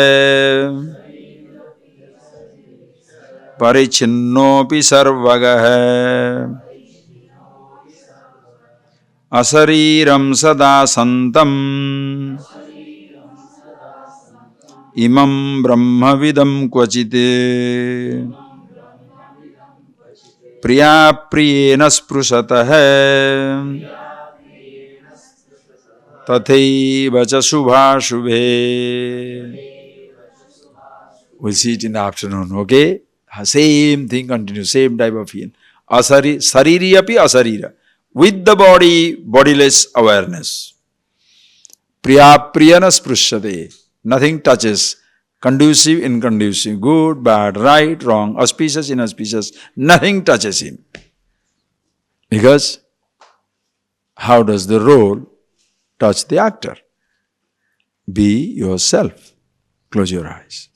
parichinnopi sarvagah asariram sada santam imam brahmavidam kvachite priya priyena sprusatah tathaiva cha shubha shubhe. We'll see it in the afternoon, okay? Same thing continues, same type of feeling. Sariri api asarira. With the body, bodiless awareness. Priya priyana sprushade. Nothing touches. Conducive, inconducive. Good, bad, right, wrong, auspicious, inauspicious. Nothing touches him. Because how does the role touch the actor? Be yourself. Close your eyes.